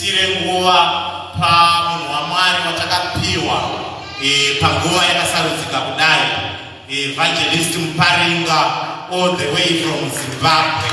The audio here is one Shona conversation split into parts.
tisire nguva pamunhu waMwari watakapiwa panguva yakasarudzika kudai, Evangelist Muparinga all the way from Zimbabwe.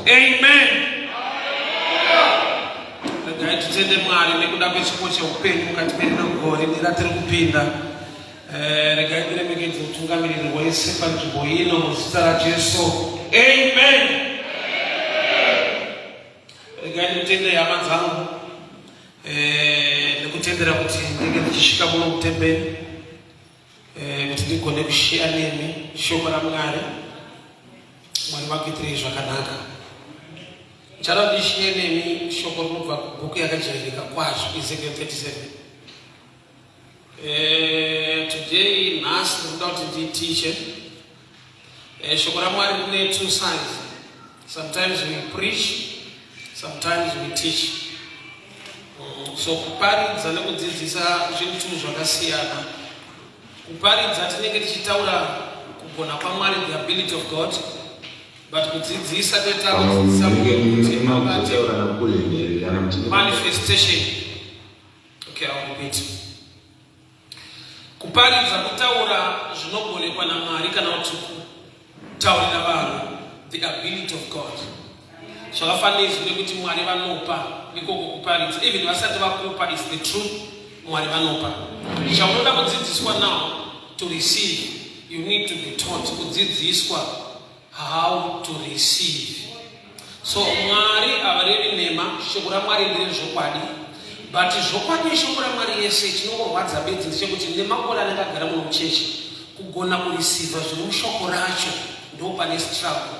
Amen. Tutende Mwari nekuda kwechiko cheupenyu mukati medu gore ndiratiri kupinda. Regai ndiremekedze mutungamiriri wese panzvimbo ino muzita raJesu. Amen. Regai nditende hama dzangu nekutendera kuti ndinge ndichisvika muno mutemberi kuti ndigone kushea nemi shoko raMwari. Mwari vakuitirei zvakanaka. Chara ndishie nemi shoko rinobva kubhuku yakajairika kwazvo Ezekiel 37. Today nhasi ndinoda kuti nditiche. Shoko raMwari rine two sides. Sometimes we preach, sometimes we teach. So kuparidza nekudzidzisa zvinhu zvakasiyana. Kuparidza tinenge tichitaura kugona kwaMwari, the ability of God. But kudzidzisa manifestation. Okay, I'll repeat. Kuparidza kutaura zvinogonekwa naMwari kana kuti kutaurira vanhu, the ability of God. Zvakafanira nekuti Mwari vanopa ikoko kuparidza. Even vasati vakupa is the truth, Mwari vanopa. Zvaunoda kudzidziswa now to receive, you need to be taught kudzidziswa how to receive. So Mwari avarevi nema shoko raMwari ndire zvokwadi, but zvokwadi shoko raMwari yese chinongorwadza bedzi ndechekuti nemakore anenge muno muchechi kugona kureceiva zviri mushoko racho ndo pane struggle.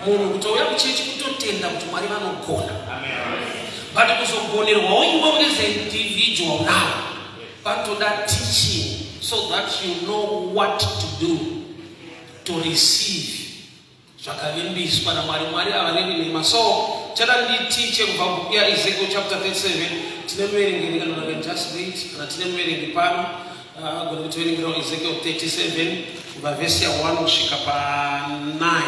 Munhu kutouya kuchechi kutotenda kuti Mwari vanogona, but kuzogonerwawo iwe as an individual now panotoda teaching so that you know what to do to receive zvakavimbiswa naMwari. Mwari avarevi nema. So chada nditiche kubva kubhuku yaEzekiel chapter 37. Tine muverengeri kana just read kana tine muverengeri pano gona kutoverengerawo Ezekiel 37 kubva vhesi ya1 kusvika pa9.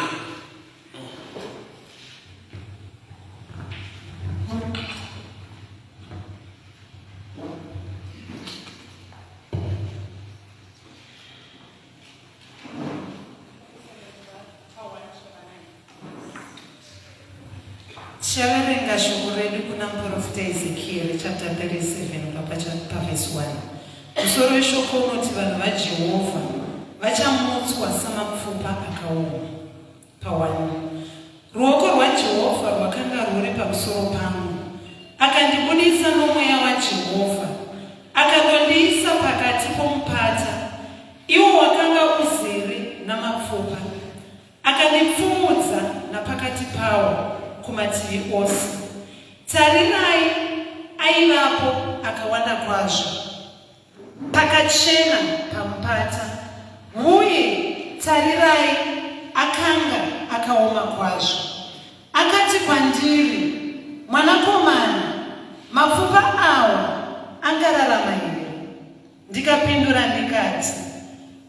Tichaverenga shoko redu kuna muprofita Ezekiel chapter 37 verse 1. Musoro weshoko unoti vanhu vaJehovha vachamutswa samapfupa akaoma. Pa1. Ruoko rwaJehovha rwakanga rwuri pamusoro pangu, akandibudisa nomweya waJehovha, akandondiisa pakati pomupata, iwo wakanga uzere namapfupa, akandipfumudza napakati pawo kumativi ose. Tarirai, aivapo akawanda kwazvo, pakachena pamupata, uye tarirai, akanga akaoma kwazvo. Akati kwandiri, mwanakomana, mapfupa awa angararama here? Ndikapindura ndikati,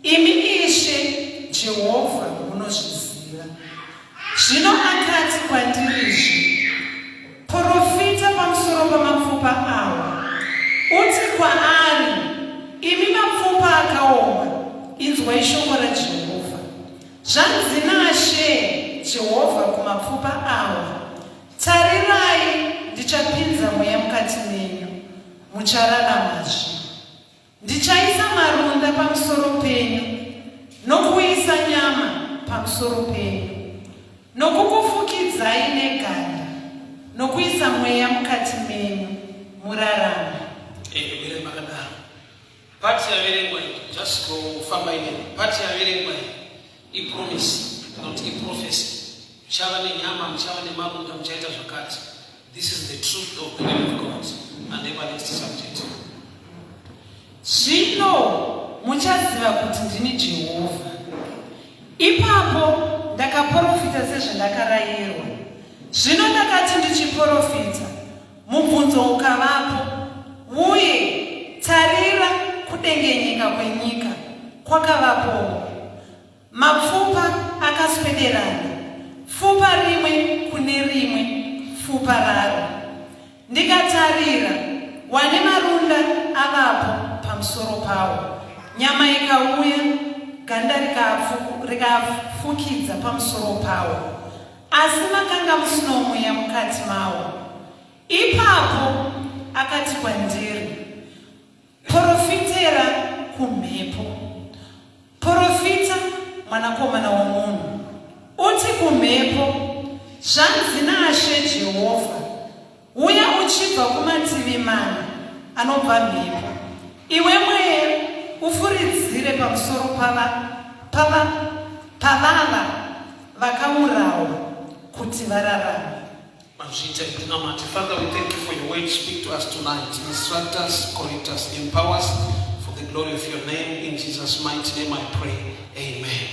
imi Ishe Jehovha munozviziva. Zvino akati kwandirizve, profita pamusoro pamapfupa awa, uti kwaari, imi mapfupa akaoma, inzwai shoko raJehovha. Zvanzi naShe Jehovha kumapfupa awa, tarirai, ndichapinza mweya mukati menyu, muchararamazve. Ndichaisa maronda pamusoro penyu, nokuisa nyama pamusoro penyu, nokukufukidzai neganda, nokuisa mweya mukati menyu, murarama. Pati yaverengwa, just kufamba ine. Pati yaverengwa, ipromise, not iprofesi. Muchava nenyama, muchava nemaronda, muchaita zvakati. This is the truth of the word of God. And never next subject. Zvino muchaziva kuti ndini Jehovha. Ipapo ndakaprofita sezvandakarayirwa. Zvino ndakati ndichiprofita, mubvunzo ukavapo, uye tarira, kudengenyeka kwenyika kwakavapo. Mapfupa akaswederana, pfupa rimwe kune rimwe pfupa raro. Ndikatarira, wane marunda avapo pamusoro pawo. Nyama ikauya, ganda rikafukidza pamusoro pawo, asi makanga musina mweya mukati mawo. Ipapo akati kwandiri, profitera kumhepo. Profita, mwanakomana womunhu, uti kumhepo, zvanzi naShe Jehovha, uya uchibva kumativi mana anobva mhepo. Iwe mweya, ufuridzire pamusoro pavava vakaurawa kuti vararame. Father, we thank you for your word. Speak to us tonight. Instruct us, correct us, empower us for the glory of your name. In Jesus' mighty name I pray. Amen.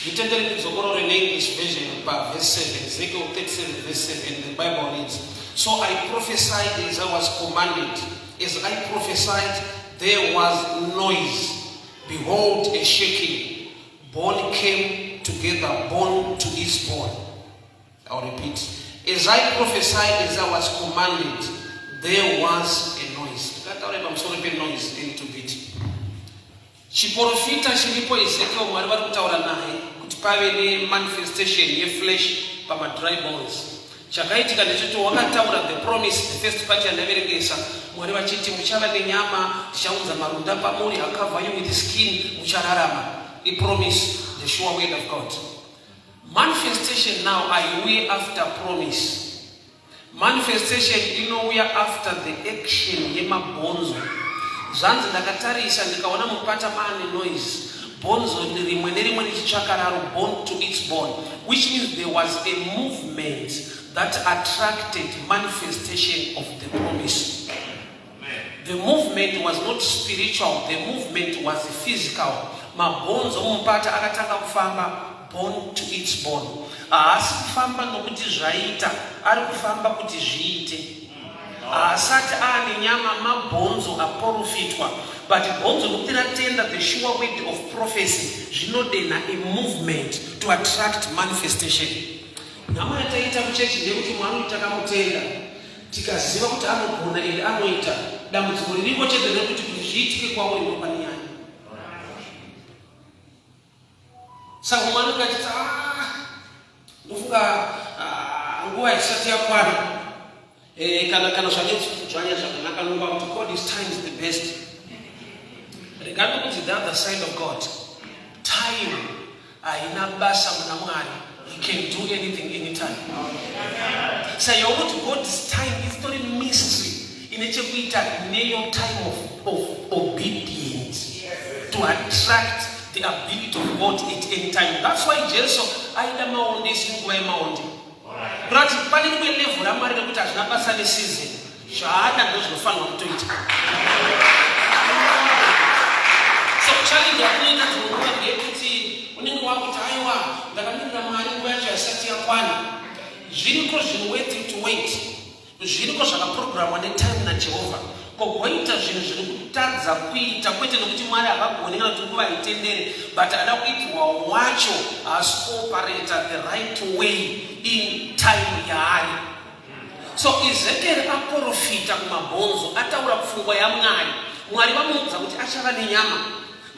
Intended in the English version, verse 7, Ezekiel 37, verse 7, the Bible reads, so I prophesied as I was commanded. As I prophesied, there was noise. Behold, a shaking. Bone came together, bone to its bone. I'll repeat. As I prophesied, as I was commanded, there was a noise. I'm sorry, a noise a little bit. Chiprofita chilipo Ezekiel mwari vari kutaura naye kuti pave nemanifestation yeflesh pamadry bones. Chakaitika ndechoti wakataura the promise, the first part yandaverengesa, mwari vachiti muchava nenyama, tichaunza marunda pamuri, I'll cover you with skin, muchararama. He promised the sure word of God. Manifestation now are way after promise. Manifestation we are after the action yemabonzo. Zvanzi ndakatarisa ndikaona mupata maane noise. Bonzo rimwe nerimwe richitsvaka raro, bone to its bone, which means there was a movement that attracted manifestation of the promise. The movement was not spiritual, the movement was physical. Mabonzo mupata akatanga kufamba, bone to its bone. Haasi kufamba nokuti zvaita, ari kufamba kuti zviite. Asati aane nyama mabonzo aprofitwa, but bonzo nokuti ratenda the sure word of prophecy, zvinodena a movement to attract manifestation. Nhamo yataita muchechi ndekuti Mwari takamutenda, tikaziva kuti anogona ende anoita, dambudziko ririko chete rekuti kuti zviitike kwawo inopani yani. Saka Mwari akati ndofunga nguva isati yakwana. Kana zvanya zvakanaka nongwa kuti God's time is the best. Regarding the other side of God, time haina basa muna Mwari. He can do anything anytime. So you want to God's time is not a mystery. Inechekuita neyo time of obedience to attract the ability of God at any time. That's why Jesus aida maonde singuva yemaonde. But pani kwe level ramari rekuti hazvina basa neseason. Shahada ndio zinofanwa kutoita. So challenge yakuita tunokuwa ngekuti unenge wakuti aiwa ndakamira Mwari nguva yacho yasati yakwana. Zviriko zvinoweti to wait. Zviriko zvakaprogramwa netime naJehovha. Kogoita zvinhu zviri kutadza kuita kwete nokuti Mwari akagoneka kuti nguva itendere, but ada kuitwa wacho has operated the right way in time yaari. So Ezekiel aprofita kumabhonzo, ataura pfungwa yaMwari. Mwari vamuudza kuti achava nenyama,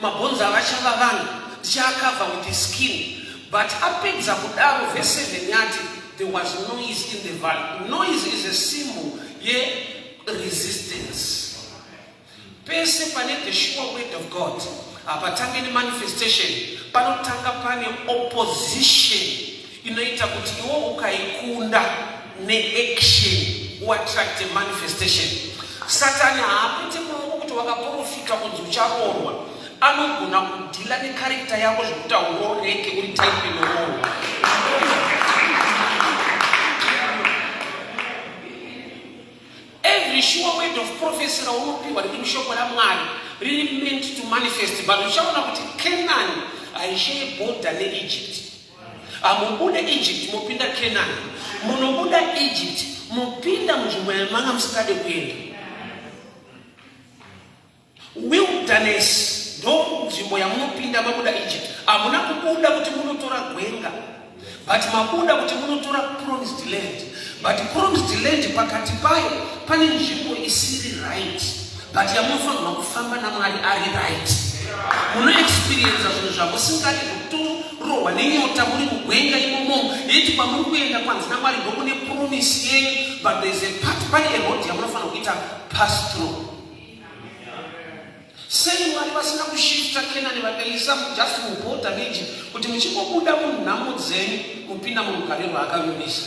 mabhonzo avachava vanhu, ndichaakavha with the skin. But apedza kudaro verse 7 yati there was noise in the valley. Noise is a symbol resistance. Pese pane the sure word of God, apatanga ni manifestation, panotanga pane opposition inoita kuti iwo ukaikunda ne-action uattract a manifestation. Satani haapiti mungu kuti wakaprofita kunzi ucharoorwa, anogona kudhila necharacter yako zvekuti aurooreke uri type inoroorwa. Every sure word of prophecy raunopiwa riri mushoko raMwari riri meant to manifest, but uchaona kuti Canaan haishaye border neEgypt. Mubuda Egypt mupinda Canaan, munobuda Egypt mupinda munzvimbo yamanga musikade kuenda. Wilderness ndo nzvimbo yamunopinda mabuda Egypt. Hamuna kubuda kuti munotora gwenga, but mabuda kuti munotora promised land. But promised land pakati payo pane nzvimbo isiri right, but yamunofanirwa kufamba naMwari ari right. Muno experience zvinhu zvamusingadi kutorohwa nenyota muri mugwenga imomo, yeti kwamuri kuenda kwanzi naMwari ndokune promise yenyu, but there is a part pane road yamunofanirwa kuita pass through. Sei Mwari vasina kushifta Canaan vakaisa just muborder neEgypt kuti muchingobuda munhamo dzenyu mupinda murugare rwaakavimbisa?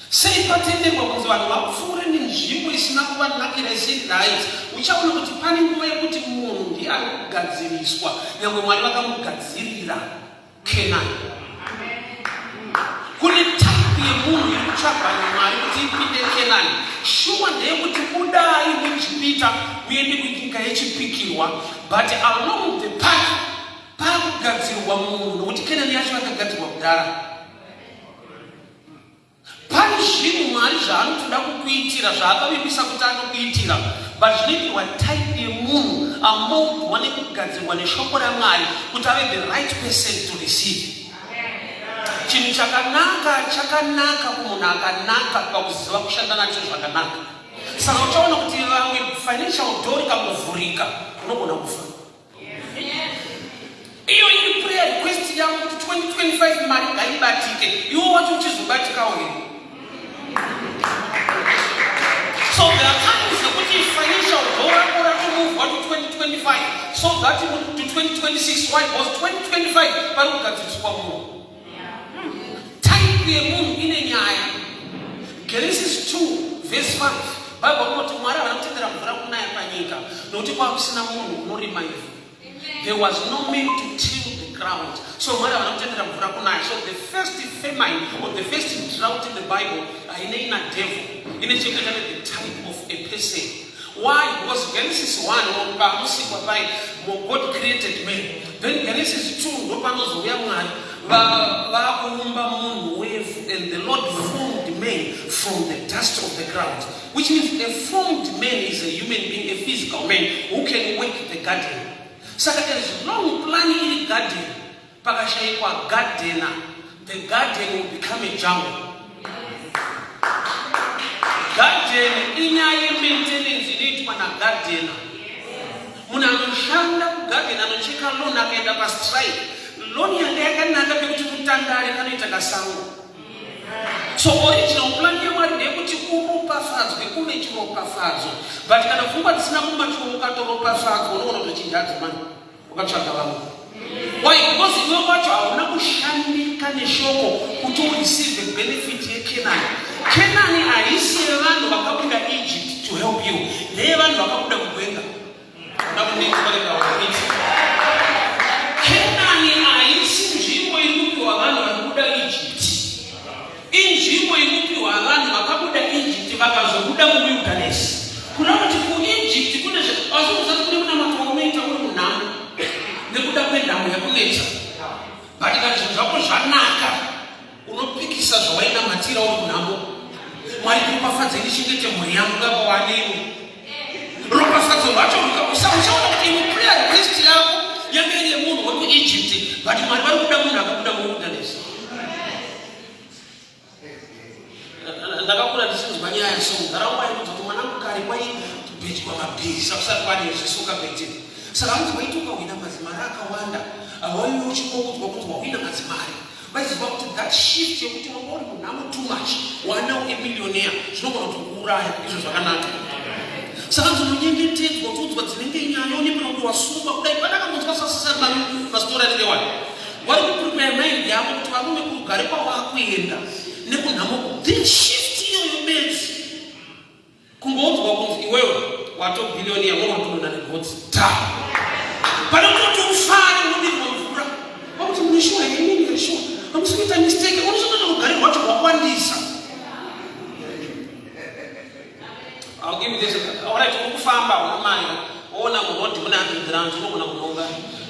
Sei patenderwa kunzi vanhu vapfuure nenzvimbo isina kuvanakira isiri right? Uchaona kuti pane nguva yekuti munhu ndiye ari kugadziriswa, nyangwe Mwari vakamugadzirira Canaan. Kune type yemunhu iri kutsvagwa naMwari kuti ipinde Canaan. Shuwa ndeyekuti budai muchipita muende kunyika yechipikirwa, but along the path pakugadzirwa munhu, nokuti Canaan yacho yakagadzirwa kudhara. Pane zvinhu Mwari zvaanotoda kukuitira, zvaakavimbisa kuti anokuitira, but zvinoitirwa type yemunhu amoldwa nekugadzirwa neshoko raMwari kuti ave the right person to receive. Chinhu chakanaka kumunhu akanaka pakuziva kushanda nacho zvakanaka. Saka uchaona kuti vamwe financial door ikangovhurika unogona kufa. Iyo iri prayer request yangu kuti 2025 mari ngaibatike, iwo wacho uchizobatikawo here. So there are times that financial door to move on to 2025, so that to 2026. Why was 2025? Type yemunhu ine nyaya. Genesis 2 verse 5. Bible inoti Mwari anotendera mvura kunaya panyika nokuti kwakusina munhu unorima ivhu. There was no man to till the ground. So Mwari anotendera mvura kunaya. So the first famine or the first drought in the Bible haina devil. In the type of a person. Why? Because Genesis 1, God created man. Then Genesis 2, and the Lord formed man from the dust of the ground. Which means a formed man is a human being, a physical man who can work the garden. So that as long planning in the garden, the garden will become a jungle. Garden inyaye maintenance inoitwa na gardener. Munanoshanda kugarden anocheka loan akaenda pa strike. Loan yanga yakanaka pekuti kutandare kanoita kasango. So original plan yaMwari ndeyekuti uropafadzwe kuve chiropafadzo. But kana pfungwa dzisina kumachiro ukatoropafadzwa unoona kuti chindadzo mani ukatsvaga vamwe. Why? Because iwe wacho hauna kushandika neshoko kuti ureceive the benefit yeCanaan. Canaan haisi yevanhu vakabuda Egypt to help you. Neyevanhu vakabuda kugwenga. Canaan haisi nzvimbo inopiwa vanhu vakabuda Egypt. Inzvimbo inopiwa vanhu vakabuda Egypt vakazo kubuda mu wilderness. Kuna kuti ku Egypt kuna azunguzati kune kuna matoometa uri munhamo nekuda kwenhamo yakunetsa. But kana zvinhu zvako zvanaka unopikisa zvawainamatira uri munhamo. Mwari kuropafadza ndichengete mhuri yangu ngava wanini. Ropafadzo rwacho usaona kuti imwe prayer request yako yange ine munhu weku Egypt, but Mwari vari kuda munhu akabuda mu wilderness. Ndakakura ndichinzwa nyaya so ndaraunda inoita kuti mwanangu kare kwaitopedya mabhizi sakusati kwane zvisuka bheti. Saka vanzi waituka wina madzimari akawanda waiwe uchingoudzwa kuti wawina madzimari vaiziva kuti that shift yekuti wanga uri munhamo too much wana emillionaire zvinogona kuti kuuraya. Izvo zvakanaka. Saka ndinonyengetedzwa kuudzwa dzinenge nyaya unepena kuti wasungwa kudai padakangonzwa sasisari masitori anenge wani wari kuprepare mind yako kuti varume kugare kwawakuenda nekunhamo then shift iyoyo bedzi kungoudzwa kunzi iwewe watobhiliyoniya momatonona negodzi ta pane kuti ufare unodiri wamvura wakuti muneshuwa imini reshuwa amusikuita mistake unosangana rugare rwacho rwakwandisa. I'll give you this. Alright, ukufamba unamanya ona murodi muna 100 rands unogona kunonga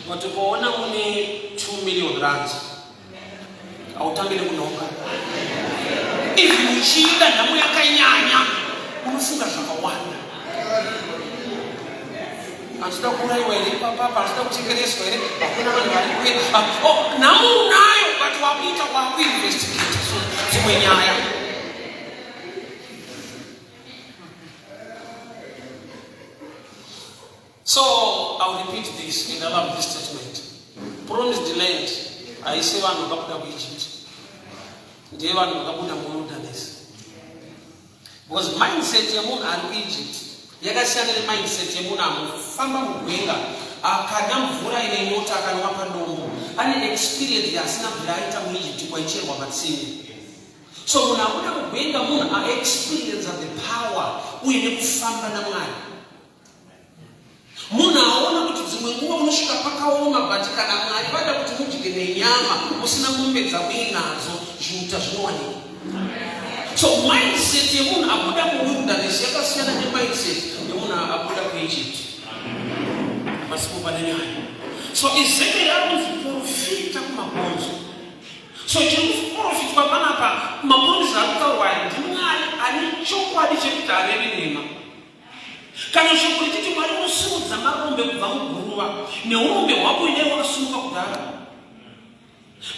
but ukaona une 2 million rands autambire kunonga. If uchida nhamo yakanyanya unofunga zvakawanda. Achida kuraiwa here papapa achida kuchengereswa here hakuna vanhu vari kuenda nhamo unayo but wakuita wakuinvestigate so dzimwe nyaya. So I'll repeat this and I love this statement. Promised land, I say one wakabuda ku Egypt. Ndiye vanhu vakabuda mu wilderness. Because mindset yemunhu ari ku Egypt yakasiyana nemindset yemunhu anofamba mugwenga akada mvura ine nyota akanwa padombo. Ane experience yasina mvura aita mu Egypt kwaicherwa matsime. So munhu akuda mugwenga munhu a-experience the power uye nekufamba naMwari. Munhu aona kuti dzimwe nguva unosvika pakaoma but kana Mwari vada kuti mudye nenyama musina mombe dzamuinadzo zviuta zvinowanika. So mindset yemunhu abuda mu wilderness yakasiyana nemindset yemunhu abuda ku Egypt. Masiku pane nyaya. So Ezekiel akunzi profita kumabonzo. So chiri kuprofitwa panapa mabonzo akutaurwa ndiMwari ane chokwadi chekuti arevi nema. Kana shoko richiti Mwari unosimudza marombe kubva muguruva neurombe hwako inei wakasumuka kudhara.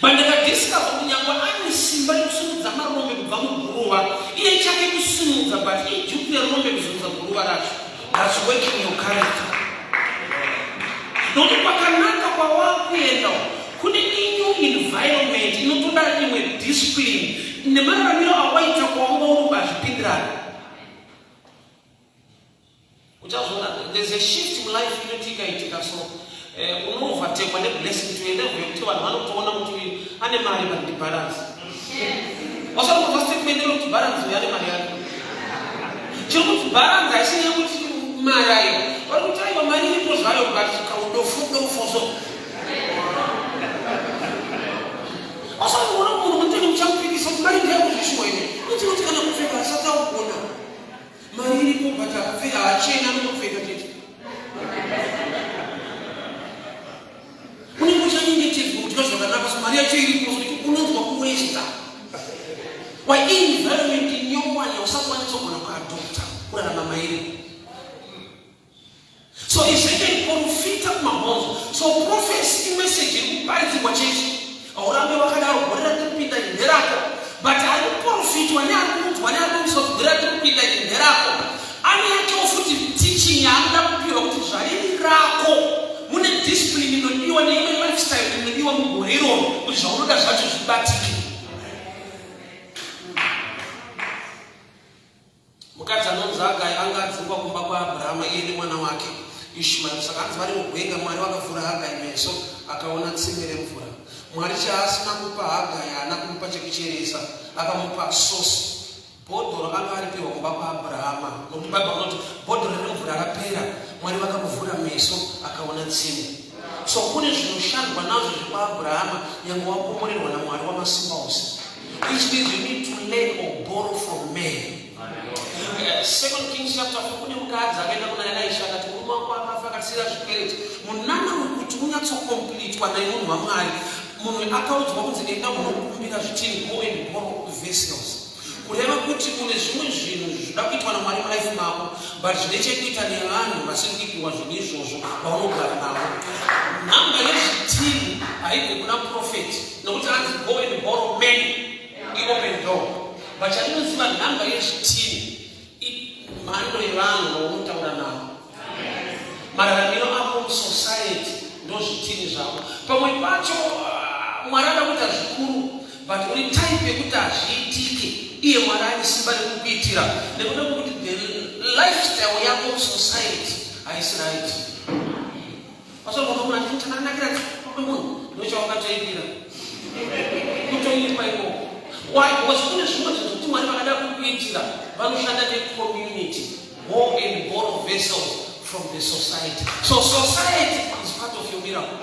Bandakadisika kuti nyangwa ane simba rekusimudza marombe kubva muguruva iye chake kusimudza but ijukire rombe kuzunza guruva racho. That's working your character. Nokuti pakanaka kwawakuenda kune new environment inotoda imwe discipline nemararamiro awaita kwawanga urumba zvipindirana. There's a shift in life inotika so unovatekwa neblessing to level yekuti vanhu vanotoona kuti ane mari but balance. Wasara kuva statement ino kuti balance yane mari yake. Chiri kuti balance haisini yekuti mari ayo. Vari kuti aiwa mari iripo zvayo but kaudofudofo so. Wasara kuona munhu mutenge muchamupikisa kuti mari ndeyakuzvishuwa ine. Kuti kana kupfeka asataugona. Mari iripo but akupfeka achena nokupfeka chete. Unenge uchanyengetedzwa kuti zvakanaka so mari yacho iripo kuti unonzwa kuwesta. Environment inyowani usakwanisa kugona kuadopta kurarama mairi. So Ezekiel profita kumabonzo. So prophecy message irikuparidzirwa chechi aurambe wakadaro gorera kupinda nherako but ari profitwa nearikuudzwa nearikuudzwa kugorera kupinda nherako ane yacho futi teaching yaanoda kupiwa kuti zvariri rako mune discipline inodiwa neimwe lifestyle inodiwa mugore iroro kuti zvaunoda zvacho zvibatike. Mukadzi anonzi Hagai anga adzingwa kumba kwaAbhurahama iye nemwana wake Ishmael. Saka anzi vari mugwenga Mwari wakavhura Hagai meso akaona tsime remvura. Mwari chaasina kupa Hagai haana kumupa chekucheresa akamupa source. Bhodhoro anga aripiwa kumba kwaAbhurahama nokuti Bhaibheri rinoti bhodhoro remvura rapera Mwari vakamuvhura meso akaona tsime. So kune zvinoshandwa nazvo zvekwaAbhurahama nyange wakomorerwa naMwari wamasimba ose. Which means you need to learn or borrow from men. Second Kings chapter 4 kune mukadzi akaenda kuna Elisha akati murume wako akafa akasira zvikwereti munana wekuti unyatsokompletwa naimunhu waMwari munhu akaudzwa kunzi enda munokumbira zvitini go and borrow vessels kureva kuti kune zvimwe zvinhu zvinoda kuitwa naMwari malife mako but zvine chekuita nevanhu vasiri kuipiwa zvinhu izvozvo paunogara navo. Nhamba yezvitini haibve kuna profeti nokuti anzi go and borrow men iopen door but chandinoziva nhamba yezvitini mhando yevanhu vaunotaura navo mararamiro ako musociety ndozvitini zvavo pamwe pacho Mwari ada kuita zvikuru but uri type yekuti hazviitike iye Mwari ane simba rekukuitira nekuda kwekuti the lifestyle yako musociety haisi right. Pasomunhu chakanakira munhu ndochawakatoipira kutoipa ikoko. Why? Because kune zvimwe zvinhu kuti Mwari vakada kukuitira vanoshanda necommunity go and borrow vessels from the society. So society is part of your miracle.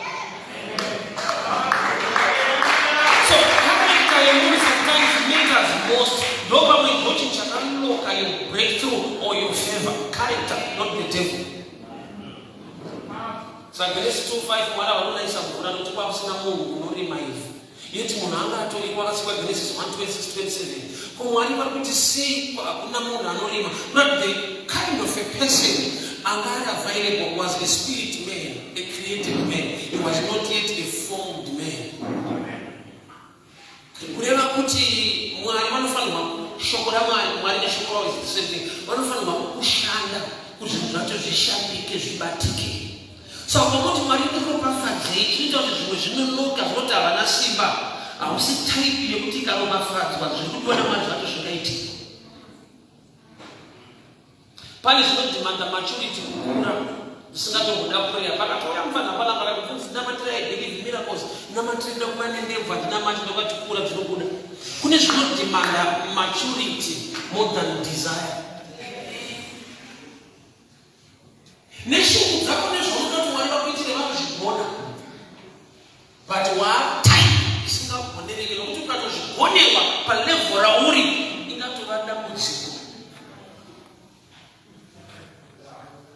So Africa sometimes matters most. Nobody will go to Chakaloka your breakthrough or your favor. Character, not the devil. So Genesis 2:5 Mwari vanonaisa mvura nokuti kwasina munhu unorima ivhu. Yeti munhu anga atorikwa akasikwa Genesis 1:26-27. Ko Mwari vari kuti sei hakuna munhu anorima. Not the kind of a person anga ari available was a spirit man, a created man. He was not yet a formed man. Kureva kuti Mwari vanofanirwa shoko raMwari neshoko ravo is the same thing. Vanofanirwa kushanda kuti zvinhu zvacho zvishandike zvibatike. So pakuti Mwari inoropafadzei chinoita kuti zvimwe zvinonoka zvinoti havana simba hausi type yekuti ikaropafadzwa zviri kudiwa naMwari zvacho zvingaitika. Pane zvinodhimanda maturity kukura zvisingatomboda prayer pakatouya mufana panangara kuti ndinamatira I believe miracles ndinamatira kumanendebva ndinamatira kwati kura zvinobuda. Kune zvinodhimanda maturity more than desire. Neshungu dzako nezvaunoda kuti Mwari vakuitire vanozvigona but watype isingagonereki nokuti ukatozvigonerwa palevel rauri ingatova dambudziko.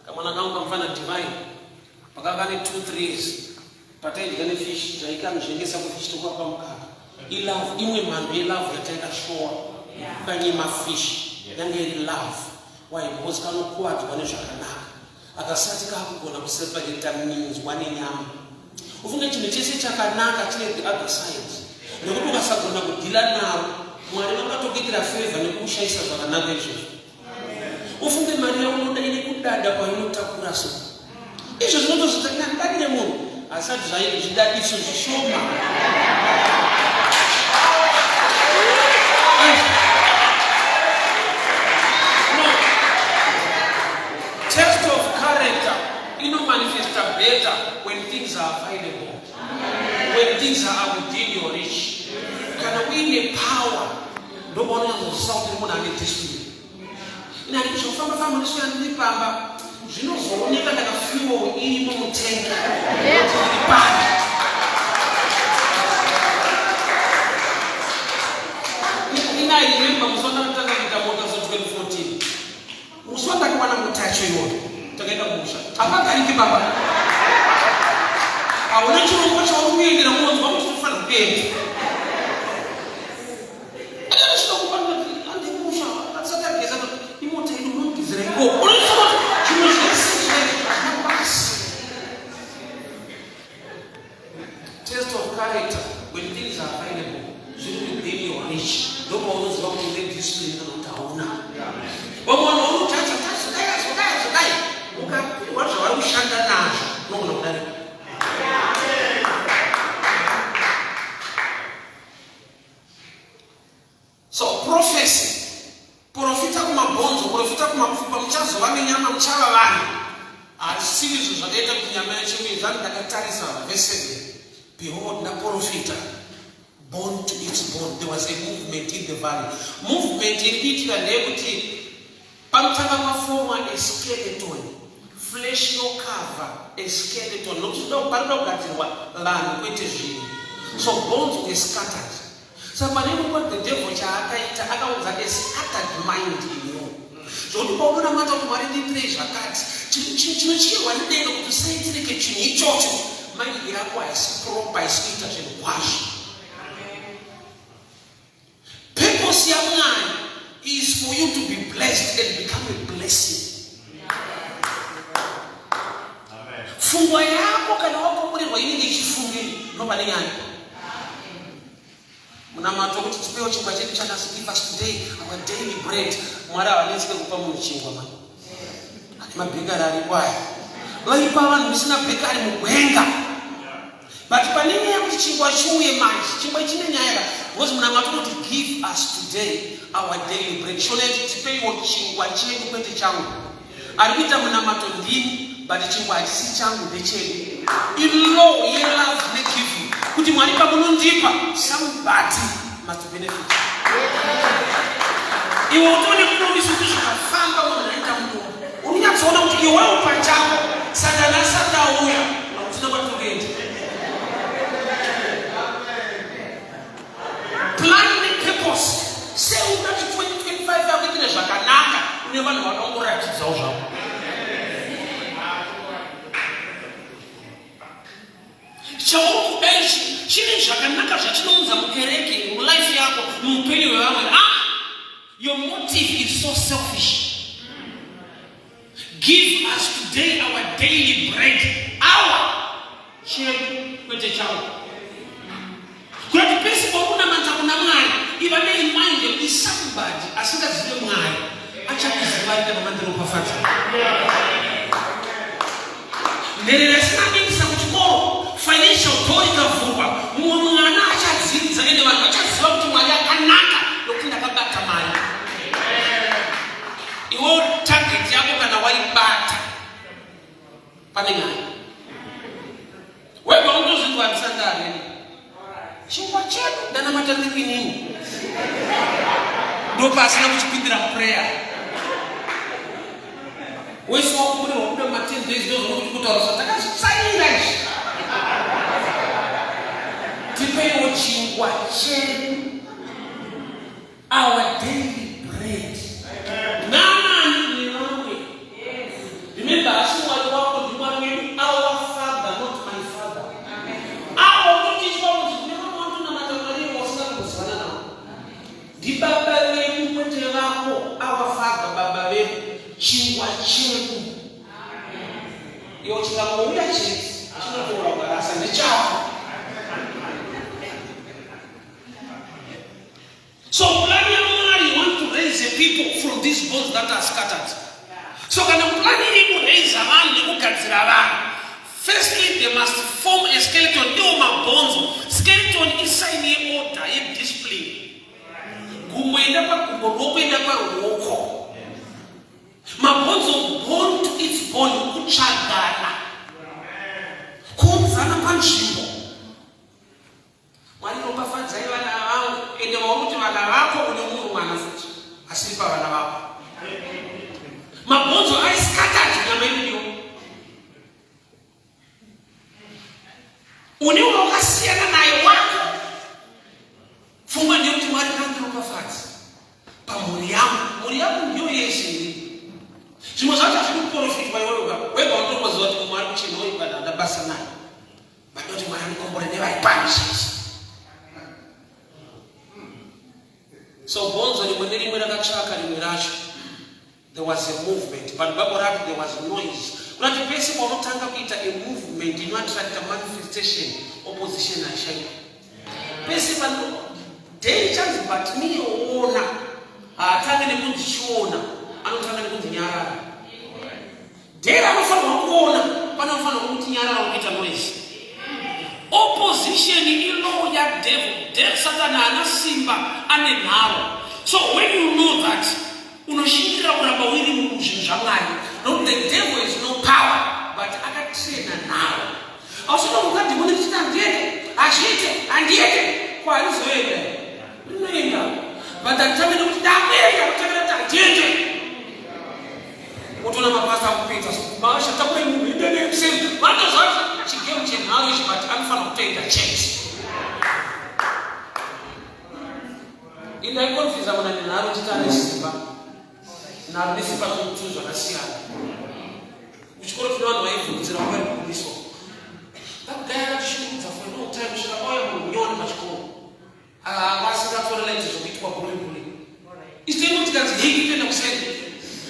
Kamwana kangu kamfana divine pakanga ne 2-3 years pataidya nefish taikamuzvengesa kufish tokuva pamukaka ilove imwe mhando yelove yataikashowa kanyima fish yange iri love why because kanokuwadzwa nezvakanaka akasati kakugona kuseparata minzwa nenyama. Ufunge chinhu chese chakanaka chine the other side nekuti ukasagona kudhila nawo Mwari vakatokuitira favor nekukushaisa zvakanaka izvozvo. Ufunge mari yaunoda ine kudada kwainotakura so izvo zvinotozvitanya ndadire munhu asati zvairi zvidadiso zvishoma. Test of character manifest better when things are available, when things are within your reach. Can we the power? Don't want to solve the money discipline. In addition, from a family and pamba, you know, so never like a few even take the bad. I remember Musonda Taka Motors of 2014. Musonda Kwana Mutachi. Apa kali Baba? I want you to watch all me in a month of fun game. I don't know what the emotion. That's a case. You won't take the monkeys and go. Test of character when things are available. Should be your niche. Don't always want to make discipline on town. But one more touch. What's our Shanda Nash? No, so prophecy. Profita kuma bonzo, profita kuma kufupa mchazo wame nyama mchawa wani. Series of data kunyama chumi zani daktari sana. Verse 7. Behold na profita. Born to its born. There was a movement in the valley. Movement in it and everything. Pamtanga mafoma a skeleton. Flesh no cover, a skeleton, not no land, so bones were scattered. So, but what the devil was a scattered mind in you. Zvoti paunonamata kuti Mwari ndiitire zvakati, chinochirwa nedenga kuti usaitireke chinhu ichocho, maindi yako haisi proper, haisi kuita zvinhu kwazvo. Purpose yaMwari is for you to be blessed and become a blessing. Fungwa yako kana wakomborerwa inenge ichifunge ndoba nenyaya. Munamato kuti tipewo chingwa chedu chanasi, give us today our daily bread. Mwari havanetsike kupa munhu chingwa mani. Ane mabhekari aripo aya. Vaipa vanhu visina bhekari mugwenga. But panenyaya kuti chingwa chiuye manje, chingwa chine nyaya. Because munamato kuti give us today our daily bread. Shoneti tipewo chingwa chedu kwete changu. Arikuita munamato ndini, but chingwa hachisi changu ndechedu. In law, ye love ne give you. Kuti Mwari pamunondipa, somebody must benefit. Iwe utone kunomisi kuti zvakafamba munhu anaita munhu. Unyatsoona kuti iwewe pachako Satani asati auya, hakutina kwatoenda. Plan nepurpose. Sei unati 2025 yakuitire zvakanaka, une vanhu vakangoratidzawo zvavo. Chauri chine zvakanaka zvachinounza mukereke mulife yako muupenyu hwevamwe. Your motive is so selfish. Give us today our daily bread. Our chedu kwete changu. Kuti pese paunamata kuna Mwari, even in mind there is somebody asingazive Mwari achakuzivaita namandiro pafadza. Nderera sinabindisa kuchikoro financial door ikavhurwa, mumwe mwana achadzidza ende vanhu vachaziva kuti Mwari akanaka nokuti ndakabata mari. Iwo target yako kana waibata pane nyaya. Wewe unozvingwarisa ndani. Chingwa chedu ndanamata ndinini. Ndo pasina kuchipindira prayer. Wesi wakumuri wakuda 10 days ndozo kuti kutaurisa takazitsaira izvi. Tipewo chingwa chedu, our daily bread. Nani ni wewe? Remember, asi Mwari wako ni Mwari wetu, our Father, not my father. Awo kuti chwawo chimwe mwantu na matamani wasina kuzana nao. Di baba wetu kwete wako, our Father, baba wetu, chingwa chedu. Yo chikamuuya chetu, chinotola barasa ndichako. So plan you want to raise a people from these bones that are scattered. So can you plan to raise a man? Firstly, they must form a skeleton. No bones. Skeleton inside the order, a discipline. My bones are born to its bone. Kuchagana. Kumzana panchimo. Mwari nopafadza vana vangu ende wakuti vana vako une mumwe mwana futi asiri pavana vako. Mabhonzo aisikatati nyama iriyo. Une wakasiyana naye wako. Pfungwa ndekuti Mwari kandiropafadza pamhuri yangu ndiyo yeshe iri. Zvimwe zvacho hazvikuprofitwa iwewe wega watokoziva kuti Mwari kuchinoi bada ndabasa naye. Badoti Mwari anokombora nevaipanisha. So bonzo limwe rimwe rakachaka rimwe racho. There was a movement, but baborapi there was noise. Kunati pese paunotanga kuita a movement inoattract a manifestation opposition aishaika. Pese pano dangers but me oona atange nekundichiona anotanga nekundinyarara. Dera anofanirwa kuona panofanirwa kuti nyarara kuita noise. Opposition ilo ya devil. Satan ana simba ane nharo. So when you know that, unoshindira kuramba wiri muzvinhu zvaMwari. No, the devil has no power, but akatraina nharo. Ausina kukati mune kuti ndiyeke, ashite, andiyeke, kwarizoenda. Unoenda. But atamene kuti ndakuenda kutakira ndiyeke. Utona mapasta kupita so maasha takwe munhu ndene msemi. Vana zvacho chigemu chenharo ichi but anofanira kutoenda church. Ina ikonfiza muna ninaro chitane simba. na nisipa kutunzwa na siana uchikoro kino vanhu vaivhunzira kwari kudiso takugaya chishimudza for no time kusvika pauya munyoni pachikoro vasingatorelaiti zvokuitwa buri istoimo tikanzi hiki kuenda kuseni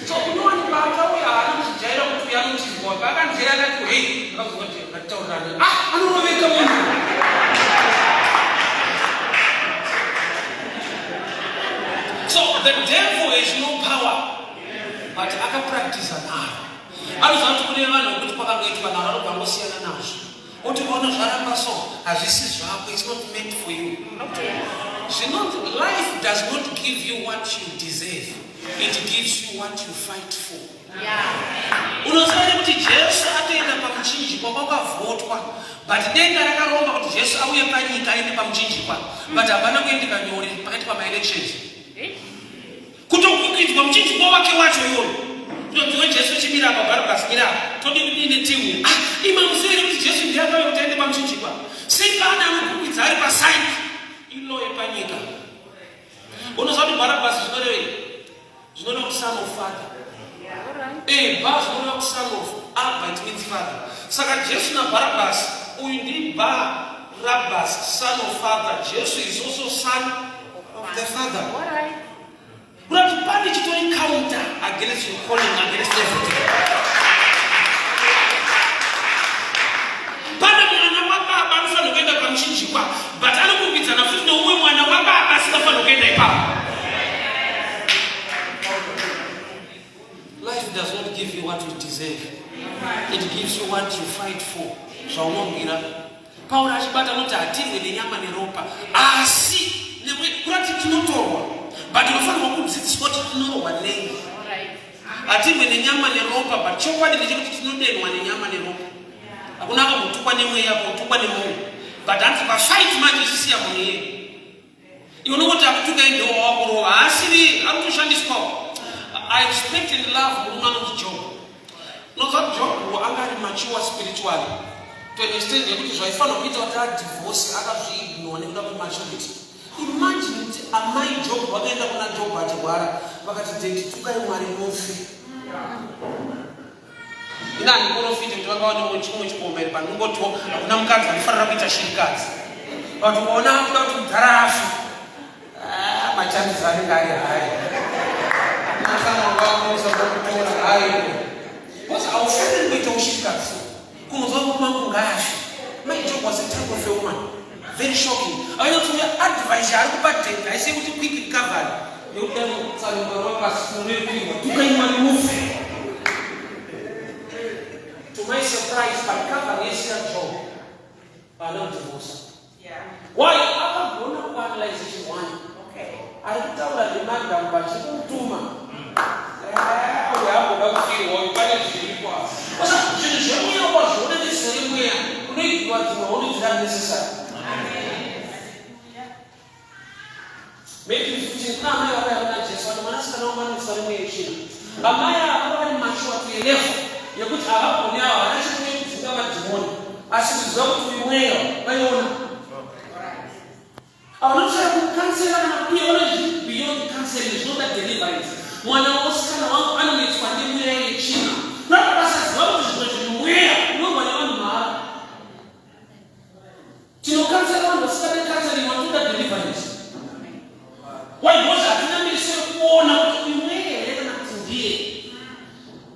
so unowani paakauya haana kuchijaira kuti uya anochizwa paakanjera akati hei akazoa kuti ngatitaurirana anoroveka munhu. So the devil has no power, but aka practice nayo. Alizoa kuti kune vanhu kuti pakangoitwa nawo vanobvangosiyana nazvo. Oti ukaona zvaramba so hazvisi zvako, it's not meant for you. Life does not give you what you deserve. It gives you what you fight for. Unoziva kuti Jesu atoenda pamuchinjikwa kwakavhotwa, but denda rakaromba kuti Jesu auye panyika aende pamuchinjikwa, but hapana kuendeka nyore pakati pama-elections. Kutokukidzwa muchinjikwa wake wacho iwoyo. Kutodziwa Jesu chimira apa Barnabas mira todi kudine timu. Imamusere kuti Jesu ndiye akauya kuti aende pamuchinjikwa. Sikana anokukidza ari paside iloye panyika. Unoziva kuti Barnabas zvinoreva kuti son of father. Bar zvinoreva kuti son of Abba, it means father. Saka Jesu na Barnabas uyu ndi Barnabas, son of father. Jesu is also son of the father. But body chitori counter against your calling, against everything. Bado mwana wa baba anafanya kwenda kwa mchinjikwa, but anakupita na futi uwe mwana wa baba sikafanya kwenda ipapo. Life does not give you what you deserve. It gives you what you fight for. Zvaunongira. Paul achibata noti hatirwe nenyama neropa, asi kurati tinotorwa. But unofanirwa kudzidziswa kuti tinorohwa nei. Hatirwe nenyama neropa, but chokwadi ndechekuti tinodenwa nenyama neropa. Hakuna kutukwa nemweya, kutukwa nemunhu. But hanzi pafight manje isisiya munhu yeye. Iwe unoti akutuka ndiwo wakurova, asiri arikutoshandiswawo. I respect and love woman of Job. Not that Job anga mature spiritually. To an extent yekuti zvaifana kuita kuti adivorce akazviignore nekuda kwematurity. Imagine amai Job vakaenda kuna Job achirwara vakati date tukai Mwari mufi. Ina ndiprofita kuti vakaona chimwe chikomberi panongoto hakuna mukadzi anofanira kuita shirikadzi. Vantu vaona kuda kuti mudhara afi. Machandizi anenge ari hai. Because our family we don't ship that. My job was a type of a woman. Very shocking. I don't know advice I say what you quickly cover. You tell to my surprise, but cover yes your job. I don't divorce. Why? I don't know what analyze one. Okay. I tell her the man but she don't do man. Beyond counseling is not that deliverance. Mwana wasikana wangu anametwande mwea ye chini. Napa basa zabu tujibwetu mwea. Mwe mwana wangu maa. Tino kansela wangu wasikana kansela ni watuda deliverance. Wai moja atina milisio kuona watu mwea. Leta na kutindie.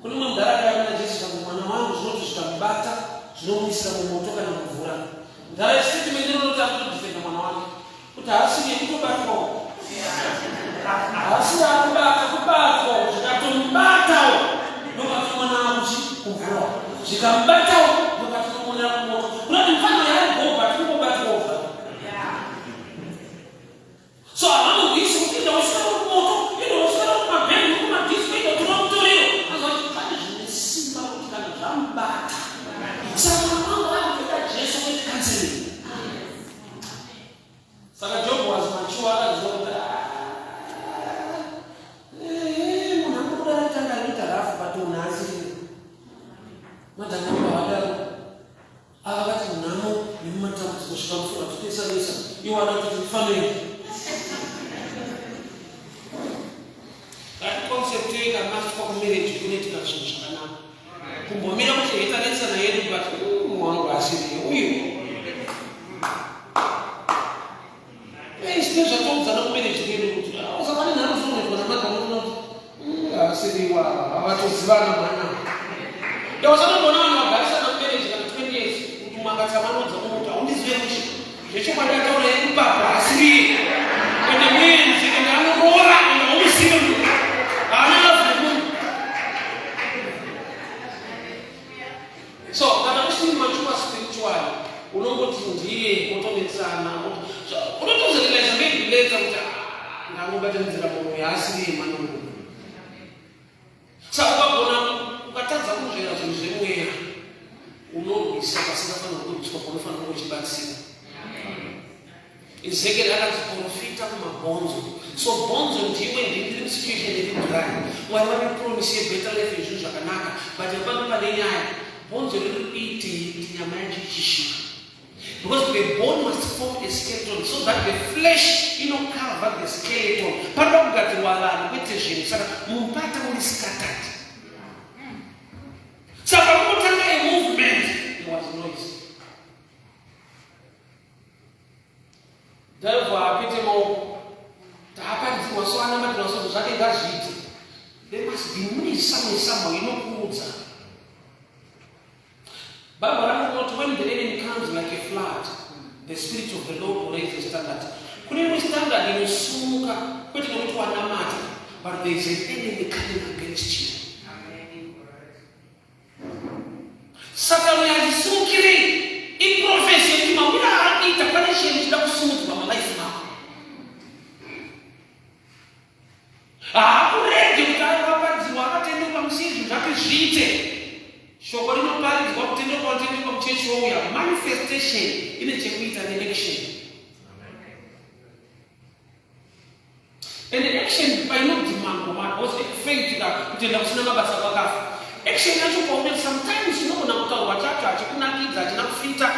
Kuni mwa mdaraka ya mwana Jesu kamu mwana wangu zinotu zitambata. Zinotu zitamumotoka na kuvura. Ndara siti mendino note hakutu difenda mwana wangu. Utaasiri ya kutoba kwa. Asira kubako zikatumbata nokatumana kuvura zikambata nokatumana kumoto kuna mfano ya bomba tuko. So amu hizo kitu wasema kumoto ndio wasema mabeni kuna display tunamtoleo azali ni simba kutikana jambata sasa mambo hayo kwa Yesu kwa kanseli. Saka Job was mature as well. You are not in family. That concept uyu Este zvatomudzana kumene chikero kuti usakane nharo zvinonekwa namagama asiriwa avatozivana mwana ndausanogona vanhu vagarisana mubereki kana 20 years kuti mwakatsamanodza kumuti haundizive mushi zvechokwadi ataura yekupapa asiriye ende muenzi ende anorora ende haumuzive munhu haana lavunemunhu so kana usiri machupa spiritual unongoti ndiye motonetsana unotozorealiza maybe later kuti ndangobatanizira munhu yaasiriye manongo saka ukagona ukatadza kuzvera zvinhu zvemweya unorwisa pasingafanira kurwiswa paunofanira kuchibatsira Ezekiel akanzi profita kumabhonzo so bhonzo ndiwe ndiri situation iri kudai mwari vanopromise better life zvinhu zvakanaka but pano pane nyaya bhonzo riri kuiti kuti nyama yacho ichishika because the bone must form a skeleton so that the flesh cover the skeleton panoda kugadzirwa vanhu kwete zvinhu saka mupata uri scattered saka kunotanga a movement there was noise therefore apite maoko taapatidzirwa so anamatirwa so zvake ngazviite there must be noise somewhere inokuudza Bible wrote when the enemy comes like a flood, the Spirit of the Lord will raise the standard. Kune standard inosumuka kwete nokuti wanamata, but there is an enemy coming against you. Satani alisumukire iprofesi yekuti mamuna akuita pane chinhu chida kusumudzwa malife mako. Hakurege kuti akapadzirwa akatendeukwa musizvi zvake zviite. Shoko rinoparidzwa kutendeuka kutendeuka muchechi wouya manifestation ine chekuita neaction. And action painodhimangwa mwana was faith kutenda kusina mabasa kwakafa. Action yacho paunenge sometimes unogona kutaurwa chacho hachikunakidza hachina kufita.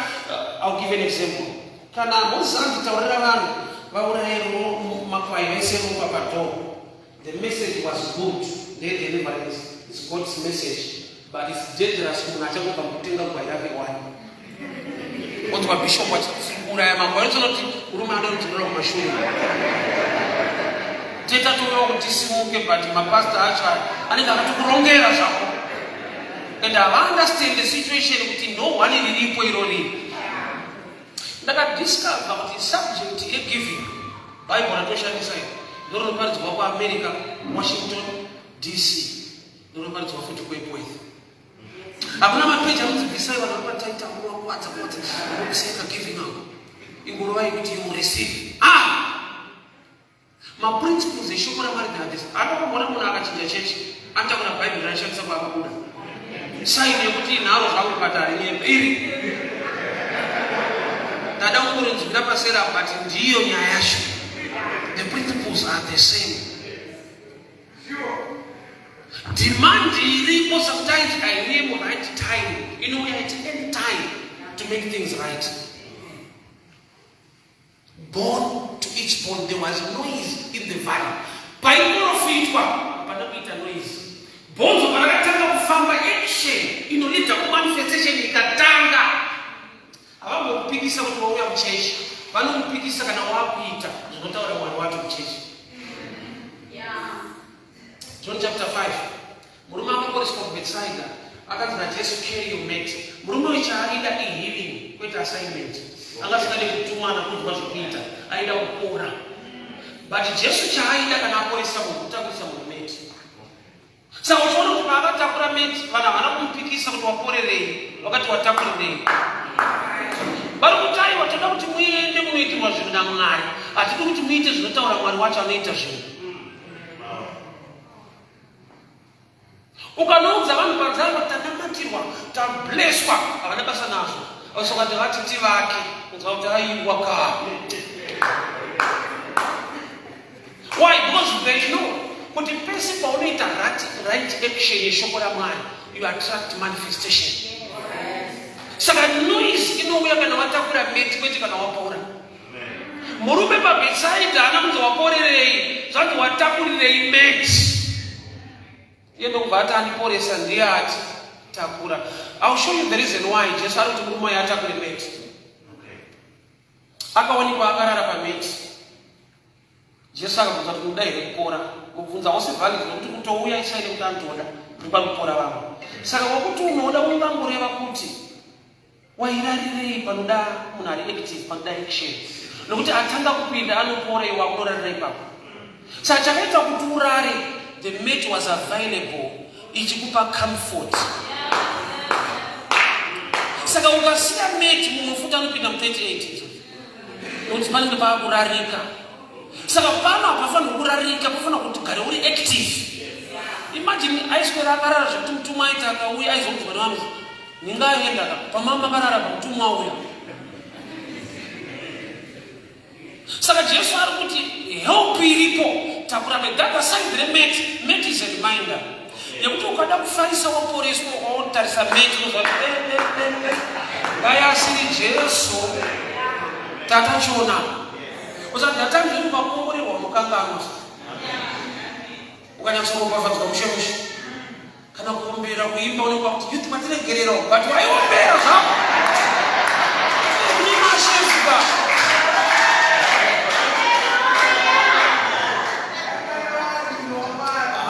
I'll give an example. Kana Moses anditaurira vanhu vaurayirwo makwai vaiserumba padhoo. The message was good. Their deliverance is God's message. But it's dangerous to unachaka kutenga kwa yake wani. Watu wa bishop wachikuraya mambo yonoti uruma ndo mtoro wa mashule. Teta tuyo kutisimuke but mapasta acha anika kutukurongera zako. And I understand the situation kuti no one lilipo irori. Ndaka discover about the subject of giving. Bible natosha nisai. Ndoro parts wa America, Washington DC. Ndoro parts wa futhi kwepoezi. Hakuna mapeja mzibisai wanapata itakuwa kwata kuseka giving up. Ingurwai kuti you receive. Ma principles eshoko na mari this. Anapoona kuna akachinja chechi. Anta kuna Bible inashaisa kwa kuda. Sign yekuti naro zvaku patari iri. Dada ngoro nzibira pasera but ndiyo nyaya yacho. The principles are the same. Demand iripo sometimes I name right time. We are at any time to make things right. Born to each born there was noise in the valley. Painofitwa panapita noise. Bonzo panakatanga kufamba action inoleta manifestation ikatanga. Avangokupikisa kuti wauya muchechi. Vanokupikisa kana wakuita zvinotaura mwana wacho muchechi. John chapter 5. Murume akaporeswa kuBethsaida akati naJesu carry your mate. Murume uchaida healing kwete assignment. Angasingane kutumana kuzwa zvekuita aida kupora. But Jesu chaida kana aporesa kutakurisa mate. Saka uchiona kuti akatakura mate kana vanakumupikisa kuti waporerei wakati watakurei. Vari kutai watoda kuti muende munoitirwa zvinhu naMwari. Hatidi kuti muite zvinotaura Mwari wacho anoita zvinhu. Ukanonza vanhu panzvimbo tanamatirwa tableswa havana basa nazvo vasokati vatiti vake kunzwa kuti aiwa kapi. Why? Because they know kuti pese paunoita right action yeshoko raMwari you attract manifestation. Saka noise inouya kana watakura mate kwete kana wapora. Murume paBethsaida anakunzi waporerei zvanzi watakurirei mate. Yendo kubva ati andiporesa ndiye ati takura. I'll show you the reason why. Jesu ari kuti murume atakure mate. Akawanikwa akarara pamate. Jesu akabvunza kuti uda here kupora. Kubvunza wose valid kuti kutouya isaine kuti anotoda kupa kupora vamwe. Saka wakuti unoda ungangoreva kuti wairarirei panoda munhu ari active panoda action. Nokuti atanga kupinda anopora iwe unorarira ipapo. Saka chakaita kuti urare, the mate was available ichikupa comfort. Saka ukasiya mate mumwe futi anopinda mu38 nokuti panenge paakurarika. Saka pano hapafanira kurarika, pafanira kuti gare uri active. Imagine aiswera akarara zvekuti mutumwa aiti akauya aizonzwa nevamwe ningaenda pamama akarara pamutumwa uya. Saka Jesu ari kuti help iripo takurabe ngatisaidhire mate. Mate is a reminder yekuti ukada kufarisa waporeswa waotarisa mate unozva dai asiri Jesu tatachiona usati ndatamiri kumakomborerwa mukanganwa ukanyatsorongwafadzwa mushemushe kana kuombera kuimba unekwa kuti yuti matiregererawo but waiombera zvako nimashefuka.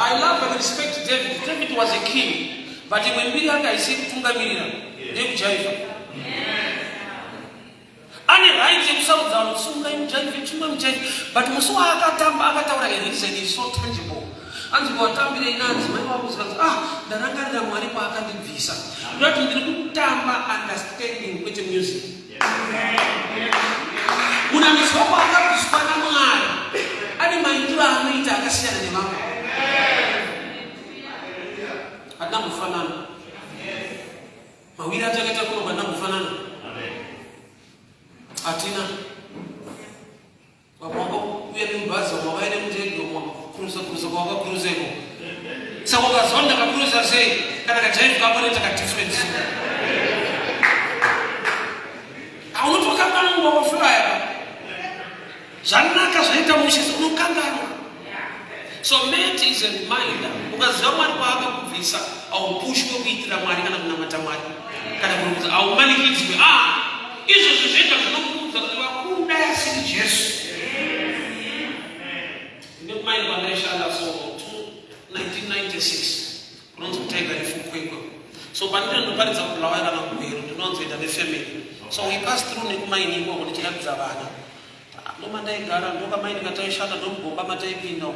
I love and respect David. David was a king, but when we had I see kutungamirira ndekujaiva. Ane right yekusaudza kuti sungai mujaive chumwe mujaive, but musi waakatamba akataura a reason is so tangible. Anzi kuwatambire inanzi mai wakuzika ndarangarira Mwari paakandibvisa. Ndoti ndiri kutamba understanding kwete music. Unamizwa kwaakabviswa naMwari ane maitiro anoita akasiyana nevamwe. Hatina kufanana. Mawiri atakaita kuno hatina kufanana. Hatina. Wapanga kuya nemubhazi wamakaenda mutendo kurusa kwakakuruzeko. Saka ukazonda kakuruza sei kana kajaifu kakoneta kadifference. Aunotokanganwa wakafulaya. Zvanaka zvaita mushisi unokanganwa. So mate is a reminder. Ukaziva Mwari paakakubvisa aupushwe kuitira Mwari kana kunamata Mwari kana kurumbidza aumanikidzwe. Izvozvo zvega zvinokuudza kuti wakunda asiri Jesu. Ndekumaini pandaishanda so 1996 kunonzi kutaiga refukwekwe. So pandina ndoparidza kubulawayo kana kumbero ndinonzoenda nefamily. So we pass through nekumaini ikoko ndichiratidza vana. Noma ndaigara ndokamaini kataishanda ndomugomba mataipinda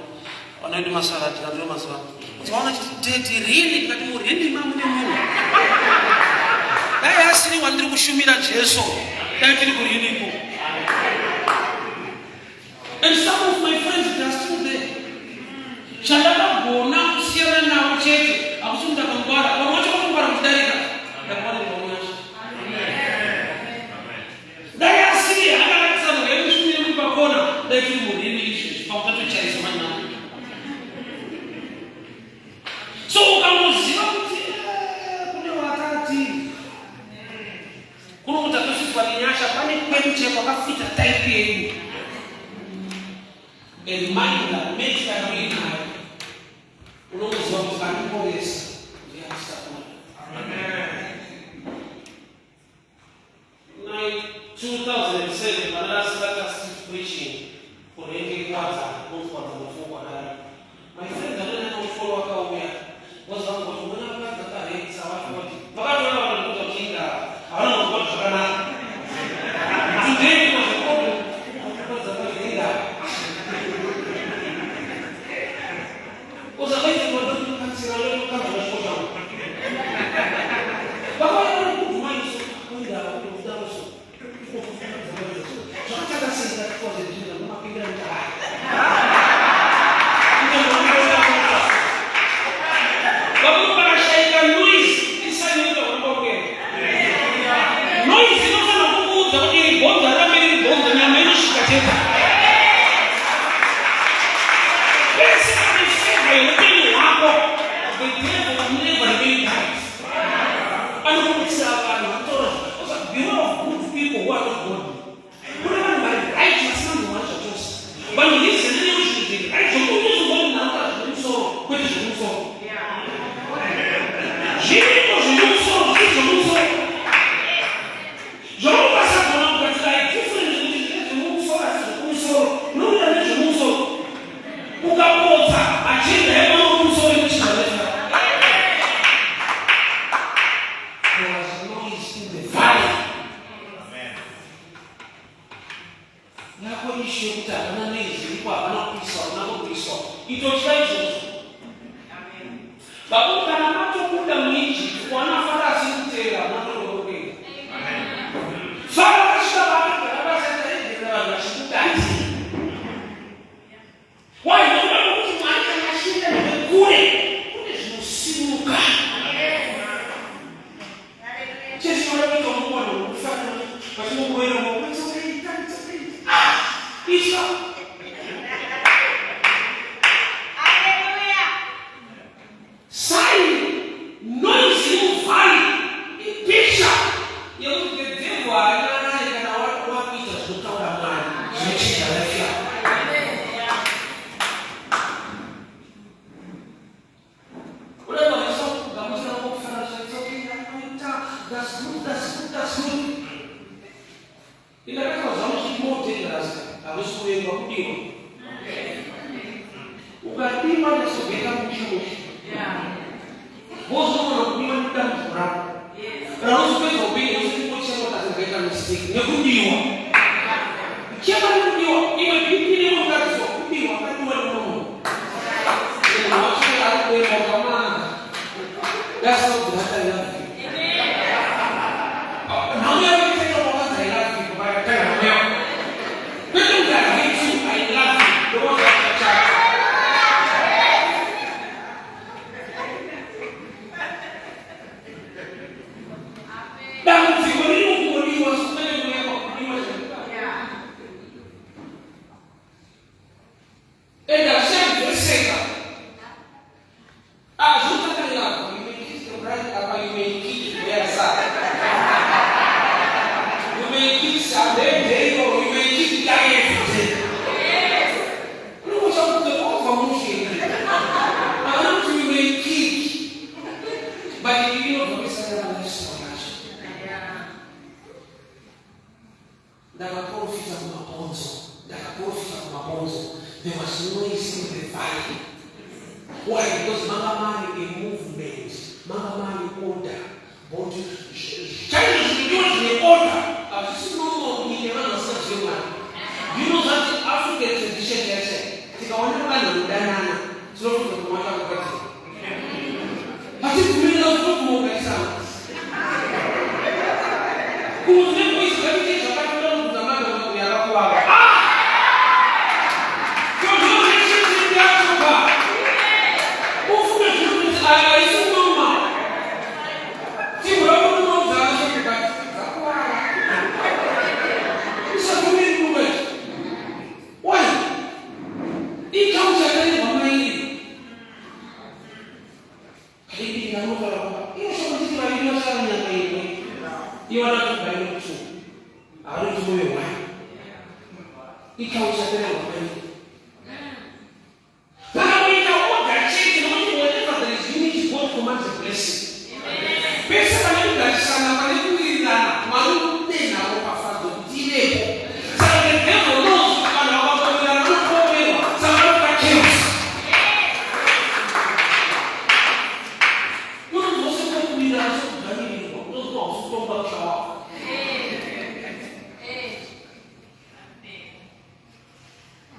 wanaidi masarati kandiyo mazuva. Tsaona chitete really ngati murendi mamune munhu. Dai asiri wandiri kushumira Jesu. Dai tiri kurinipo. And some of my friends they are still there. Chandakagona kusiyana navo chete akuti ndakangwara pamwe chakangwara kudarika ndakuwana ndinomunyasha. Dai asiri akaratidza mureni kushumira muri pakona dai tiri murini izvi pakutatochaisa manyama. So ukamuziva kuti kune wakati kuno kutatosvitswa nenyasha pane kwemuche kwakafita taipi yenyu. A reminder makes that we know. Unomuziva kuti kandiporesa ndiyasakona. In 2007 when I started preaching for every quarter, my friends are not follow wakauya wazvangu kuti muna vakadza karedza vati vakatoona vanokuta kuchinga havana kukota zvakanaka. Today was a problem. Vakadza karedza uzakaita vandokukatsira vandokukanza vachikoshamu vakaona kuvumaniso kuida kudaroso zvakatakasira kukozedzina nomapingira mutavai. Zviriko Ngako ishu yokutanga nanezi ikwa anakukriswa itochaizo. Babuka na macho kuda mwinji wana farasi kutera mwanoroke. Amen. Farasi babuka abasenta hivi na shikutaji. Why no one who wants to machine the kule zinusimuka. Just want to know more ufanya kwa sababu wewe it's okay. It's okay. There was noise in the valley. Why? Because Mama Mani a movement. Mama Mani order. But China should do it in order. This is no more in the such a man. You know that African tradition they say. Take a one man banana. Slow to the water of the but if we don't move by sound. Who's the voice very about the man of the Arabic?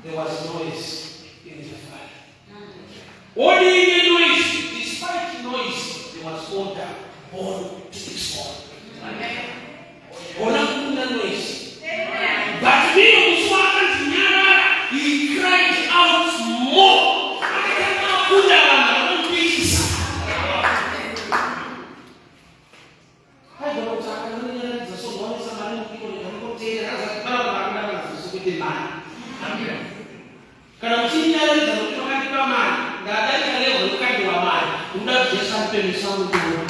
There was noise in the fire. What do you mean noise? Despite noise, there was order born to this world. Ona noise. But me, he cried out more. Kalau sini ada yang makan di kamar, dah ada yang ada yang makan di kamar, udah bisa sampai di sana dulu.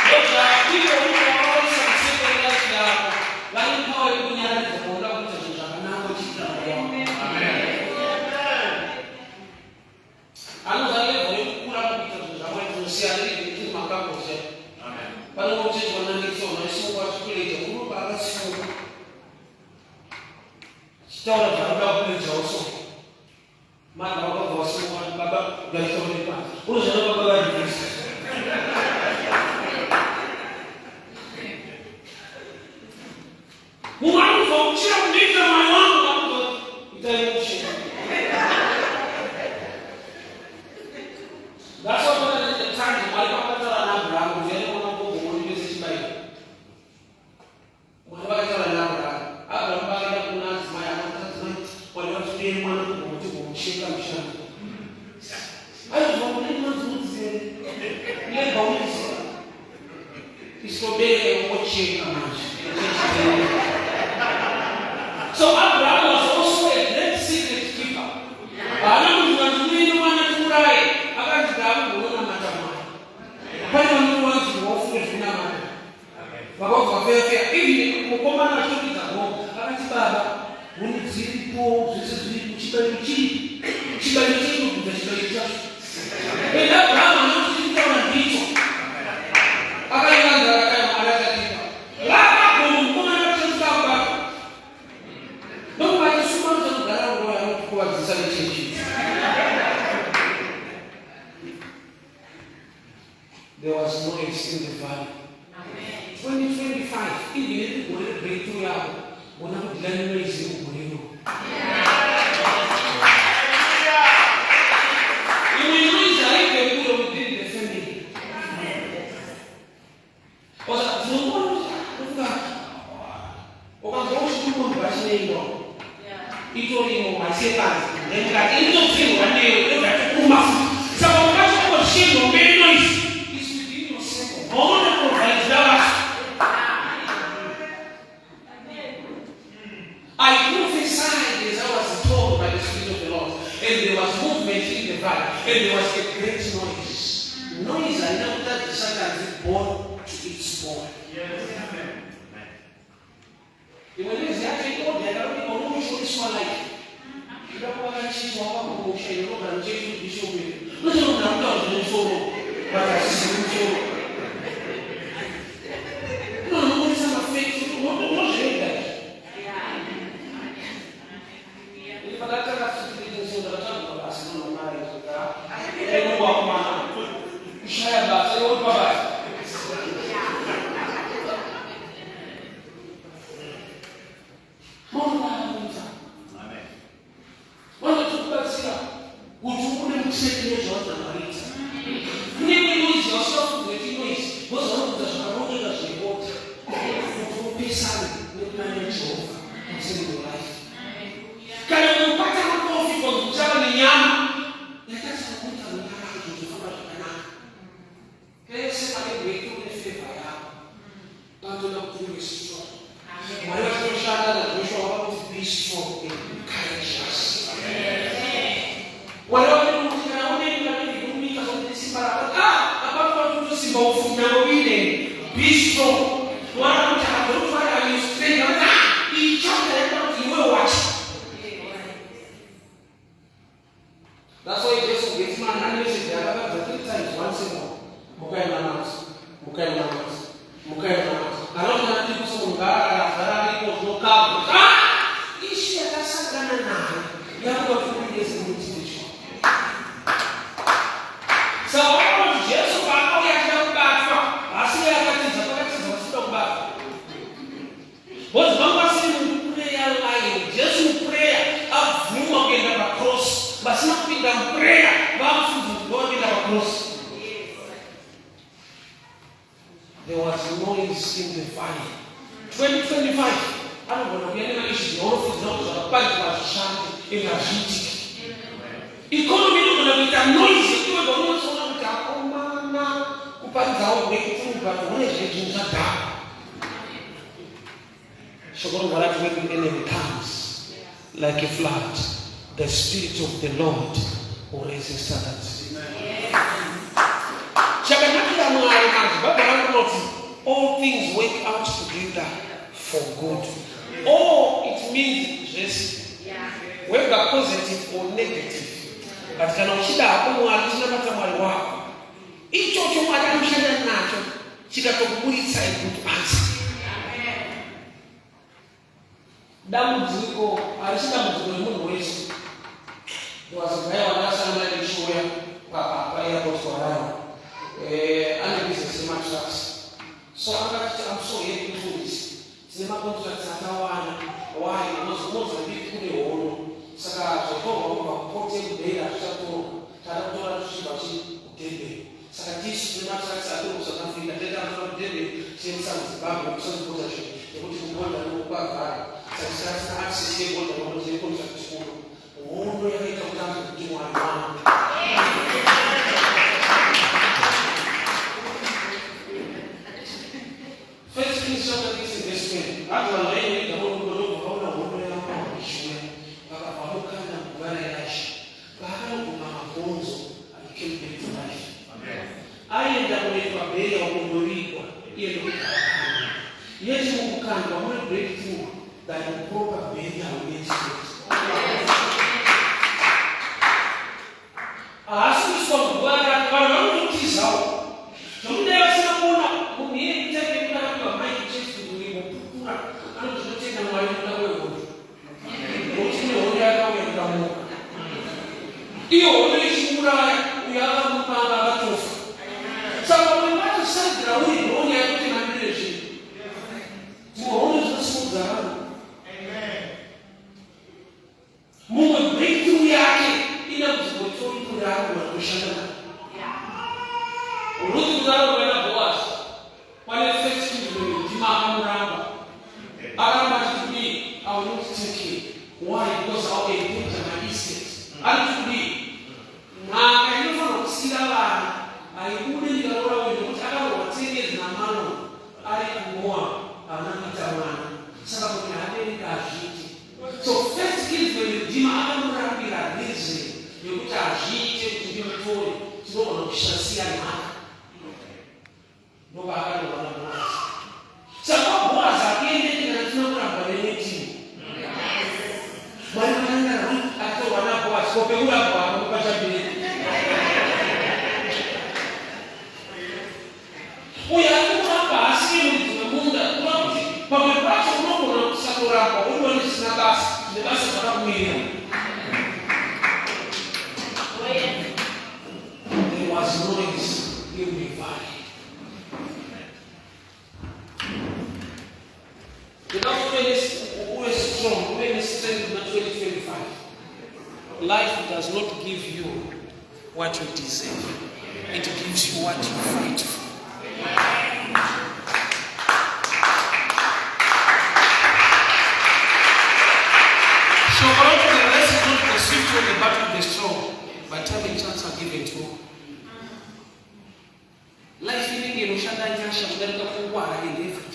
Jadi orang saksi adalah siapa? Lain kau yang punya ada sekolah untuk susah kenapa cita orang. Anu saya boleh kurang kita susah, boleh sosial itu maka proses. Kalau proses mana ni semua semua sekolah itu guru bagus semua. Secara jangka boleh jauh. Maka orang bawa semua babak dari tahun depan. Urus jangan babak lagi. Mungkin uchira kudika mai wangu hapo itaisha. That's what at the time why pakatara na Abraham ndiye unapokuwa unaonyesha chibayo. Mwakatara na Abraham. Abraham baada kuna azma ya mtazamo wale watu ni mwana kumshika mshana. Ayo wale mwanzo ile bauzi. Isobele wocheka maji. So Abraham was also a great secret keeper. Anamuanzuni mwana turai akajidhabu kuona matamani. Pale mtu wangu wafuwe tunama. Baba kwa fefe hivi mkoma na shughuli za Mungu. Akati baba unizilipo zisizo chibalichi. Chibalichi kutachibalichi. Abraham anakuja na ndicho. Akaanza akaanza lava kumkuna na kusaba. Ndio bado suma za ndarao wao kwa zisalichi. There was no extreme valley. 2025 ili kuone breakthrough yao wanapigana na hizo nguvu. Ito masepasi nenda into thing one day kuma sababu kwa shimo mbele is within yourself ona provides that. I prophesied as I was told by the Spirit of the Lord, and there was movement in the valley, and there was a great noise. I know that the Satan is born to its born. Imagine actually all there are people who show this one like you don't want to see what I'm saying, you don't change the show me. No, so but I see you. No, it's not fake. What say that? If I got to the so that I'm not asking no marriage to that. I know what man. Share that. Say what baba. That's why Jesus gets my hand is there about 3 times once more. Mukai namas. I don't want to do some Ferrari was no car. Ishi atasagana nayo. Yapo tukulize motivation. So what Jesus wako yakubaka. Asiye akatiza pakatiza stop. But mama sinu prayer line. Jesus prayer avuma kwenda cross. Basi napinda prayer bafu kwenda cross. There was noise in the valley. 2025. I don't know. We are never issues. All of these numbers are quite energetic. Economy no gonna be that noise. You are going to so much. Oh man, kupanda au breakthrough, but when it is not that. So God will have when the enemy comes like a flood, the Spirit of the Lord will raise his standards. All things work out together for good. Or it means just whether positive or negative. But can ushida hapo mwalimu na matamari wako. Icho chomwa mshana nacho chikatokubulitsa good answer. Damu ziko alishika mzigo mungu Yesu. Wasifanya wanasa na lishoya kwa airport kwa rao. And this is much. So I'm so happy to do this. Cinema contracts are Zimbabwe kusaziboza zvinhu nekuti kugonda nokwagara saka sasina access yegonda nokuzekonza kuchikoro hondo yakaita kutanga kuti Mwari wangu First Kings chapter 6 verse 10 hata wanaenda hondo hondo yao ishwe akapamukana kugara yashi kana magonzo came back to life. Aenda kuletwa mbele ya kundorikwa iye ndokugara Yesu mukukanda wamwe breakthrough that will proper burial will get asikuiswa mugwara vanhu vanotitizawo zvokudayi vasina kuona munhu iye kutenge kudarapiwa maiki chesi kurimo pupura anotinotenga Mwari muda wehondo nokuti nehondo yakauya kudamuka iyo hondo ichiuraya uyo akamupanga akatofa saka vamwe vatosagira uri hondo yakutengamire zvinhu muhondo dzinosimudza vanhu mumwe breakthrough yake ina kuzivotorikurarwa kushanda uruti kudarwa naBoazi pane first Kings ndima akamuramba akaramba achiti I will not take it. Why? Because I will enter my estate. Arikudi mwaka inofanira kusiya vanhu aikude ndikatora uyu nokuti akarohwa 10 years namano ari kumoa havana kuita mwana saka kuti abereka azviti so first Kings ndima akamurambira reason yekuti azviite kuti ndimutore tinogona kushasiya nhaka ndoba akarohwa naBoazi saka Boazi akiendeke kana tinokuramba nenetini Mwari vananga akatorwa naBoazi kopekuramba akakupachabireka uye arikuramba asiye mudzi wemunda kuva kuti pamwe pacho unogona kusatoramba uriwo zvisina basa nebasa zvakakumirira there was noise in the valley. Life does not give you what you deserve. It gives you what you fight for. So all the rest is not perceived when the battle is strong, but time and chance are given to you. Life in India, Shanda Nyasha, America, Kuwara, and everything.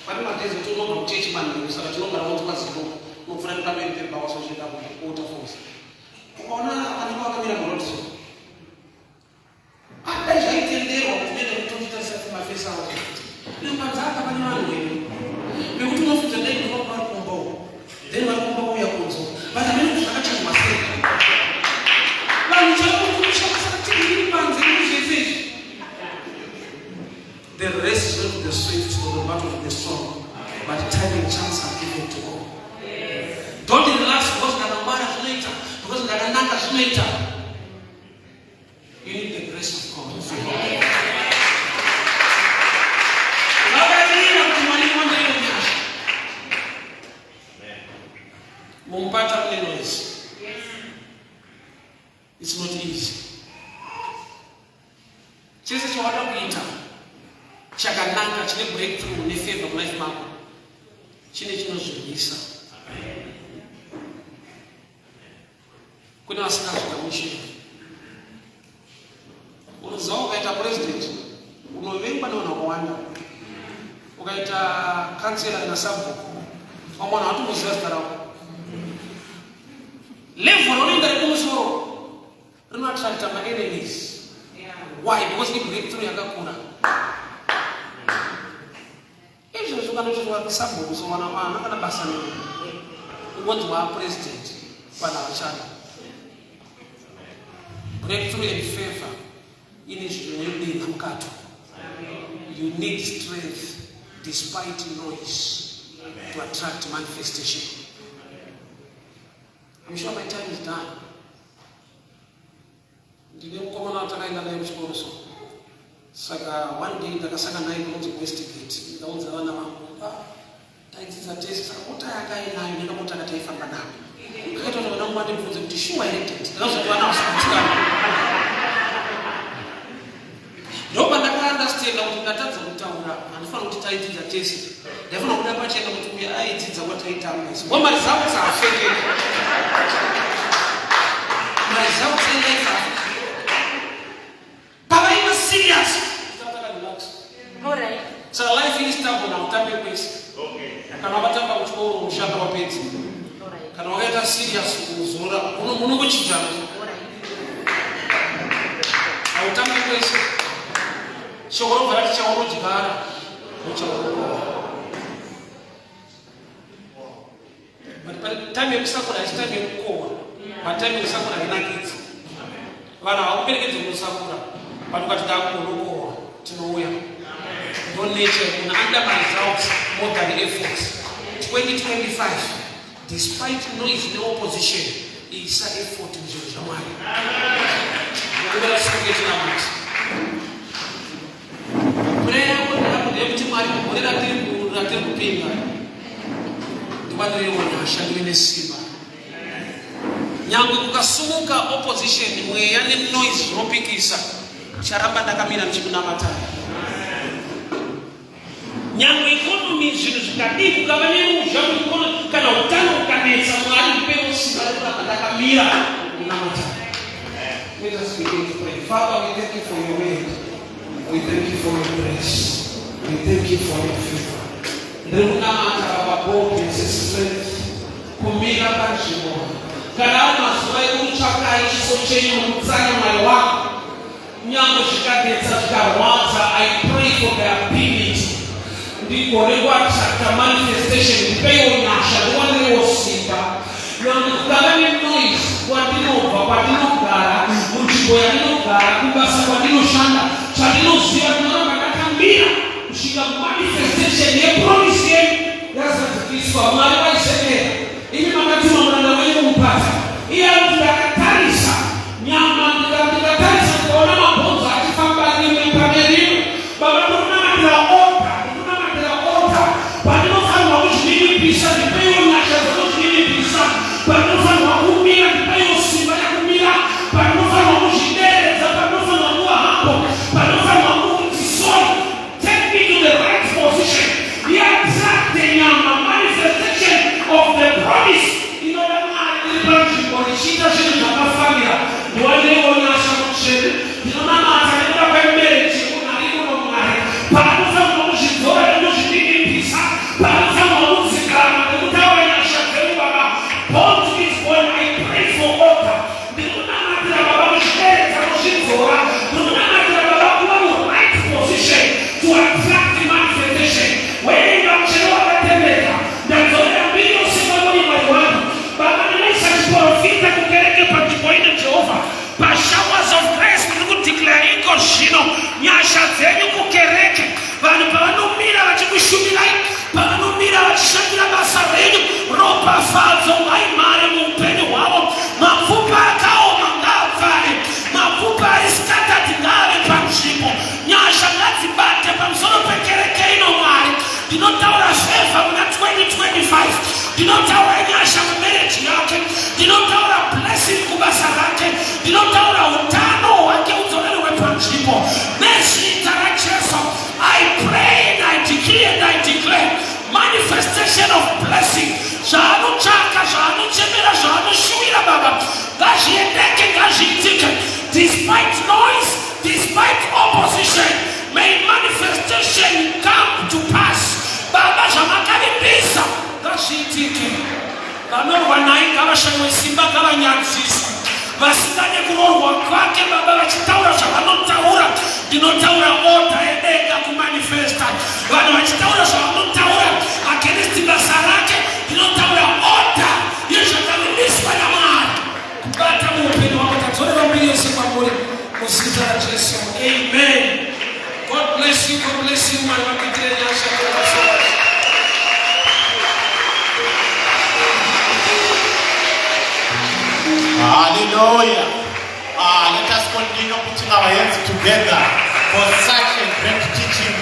But not as a total of teachman, so that no matter what was wrong, no friend coming to the house of the water force. Honor and walk in a road. I hate the day of the my face out. You can't talk about your we would not the day of our combo. Then my combo we are also. But I mean, I just must say. The rest is not the swift or the battle of the strong, but time and chance are given to all. Don't relax because there are matters later, because there are numbers later. You need the grace of God. It's not easy. Chese chawada kuita chakanaka chine breakthrough ne favor life mako chine chinozvigisa kuna vasingasvika mushini unoziva ukaita president unovengwa nevanhu vakawanda ukaita kansela nasabhuku vamwana vatomuziva zita rako level raunoenda rekumusoro rinoattracta maenemies. Why? Because the breakthrough yakakura. If you look at the sample, so one of our ambassador, we want to our president, one our child. Breakthrough and favor in you need strength despite noise to attract manifestation. I'm sure my time is done. Ndinokomana takaenda naye kuchikoro so saka one day ndakasanga naye kunzi Westgate ndikaudza vana vangu taidzidza tese saka kuti akainayo ndingamoti akataifamba nayo akaita kuti vana vangu vandibvunze kuti shuwa here dad ndakazoti vana vasikutsikana pachena kuti ndatadza kutaura handifana kuti taitidza tese ndafana kuda pachena kuti uya aitidza kwataitamba isu mari zavo saafekeka mari zavo sailaifa pavaima serious so life is stable na utambe kwese kana wabatamba kuchikoro mushaka wapedzi kana wakaita serious kuzora unongochijana autambe kwese shokoro varati chaunojigara muchauroko but time yekusakura haisi time yekukohwa but time yekusakura hainakidzi vanhu havakuperekedze kunosakura vanhu ukatidakunokohwa tinouya don't nature kuna under my results more than efforts 2025 despite noise no opposition isa effort mzio jamani ngubela soketi na mati prayer kwa kuti mwari mborera tiri kupinga ndibadire wana shangire nesimba nyangwe kukasumuka opposition mweya ne noise ropikisa charamba ndakamira mchikunamata nyangwe economy zvinhu zvikadii kukava neruzha muikono kana utano ukanetsa mwari mupeo simba rekudakamira kunamata. Let us begin to pray. Father, we thank you for your word. We thank you for your grace. We thank you for your favor. Ndekunamata baba boldness strength kumira panzvimbo kana mazuva ekutsvaka chiso chenyu mukutsanya mwoyo wako nyangwe zvikadetsa zvikarwadza. I pray for the ability ndigore kuatsvaka manifestation ndipewo nyasha ndiwanewo simba nyangwe kukava nenoise kwandinobva kwandinogara munzvimbo yandinogara kubasa kwandinoshanda chandinoziva ndinoramba ndakambira kusvika kumanifestation yepromise yenyu yazadzikiswa mwari waisevera imi makatuma muranda wenyu mupata iye kuti ndakatarisa nyama ndikatarisa kuona mabhonzo achifamba rimwe pane rimwe baba ndikunamatira ota pandinofanirwa kuzvininipisa ndipeiwo nyasha dzinozvininipisa pandinofanirwa kumira ndipeiwo simba yakumira pandinofanirwa kuzvideredza pandinofanirwa kuva hapo pandinofanirwa kuti sorry take me to the right position attract the nyama manifestation of the promise inoda mwari iri panzvimbo ndichiita zvinhu zvakafanira ndiwanewo nyasha mutsvene ndinonamata nekuda kwemereji unhari kuno mwari paanofanirwa kuzvidzora nekuzvininipisa paanofanirwa kudzikama nekutaura nyasha dzenyu baba bold is when I pray for order ndikunamatira baba kuzvideredza kuzvidzora ndikunamatira baba kuva right position to attract the manifestation wenga mchero wakatembeka ndadzorera mbiri yosimba muri mwari wangu baba ndinoisa chiprofita kukereke panzvimbo ine jehovha pashowers of grace ndiri kudeclare iko zvino nyasha dzenyu kukereke vanhu pavanomira vachikushumirai pavanomira vachishandira basa renyu ropafadzo maimhare muupenyu hwavo mapfupa akaoma ngaapfare mapfupa ari scattered ngaave panzvimbo nyasha ngadzibate pamusoro pekereke ino mwari ndinotaura feva muna 2025 ndinotaura nyasha mumereji yake ndinotaura blessing kubasa rake ndinotaura utano hwake udzorerewe panzvimbo nezita rajesu I pray and I decree and I declare manifestation of blessing zvaanotsvaka zvaanochemera zvaanoshuvira baba ngazviendeke ngazviitike despite noise despite opposition may manifestation come to pass baba zvamakavimbisa ngazviitike vanorwa naye ngavashayiwe simba ngavanyadziswe vasingane kurorwa kwake baba vachitaura zvavanotaura ndinotaura oda yedenga kumanifesta vanhu vachitaura zvavanotaura against basa rake ndinotaura oda yezvakavimbiswa namwari kubata muupenyu wako tadzorera mbiri yose kwamuri muzita rajesu amen. God bless you, God bless you, mwari vakatire nyasha Hallelujah. Let us continue putting our hands together for such a great teaching.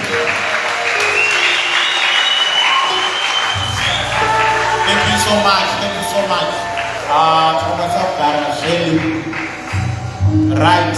Thank you so much. Thank you so much. Right.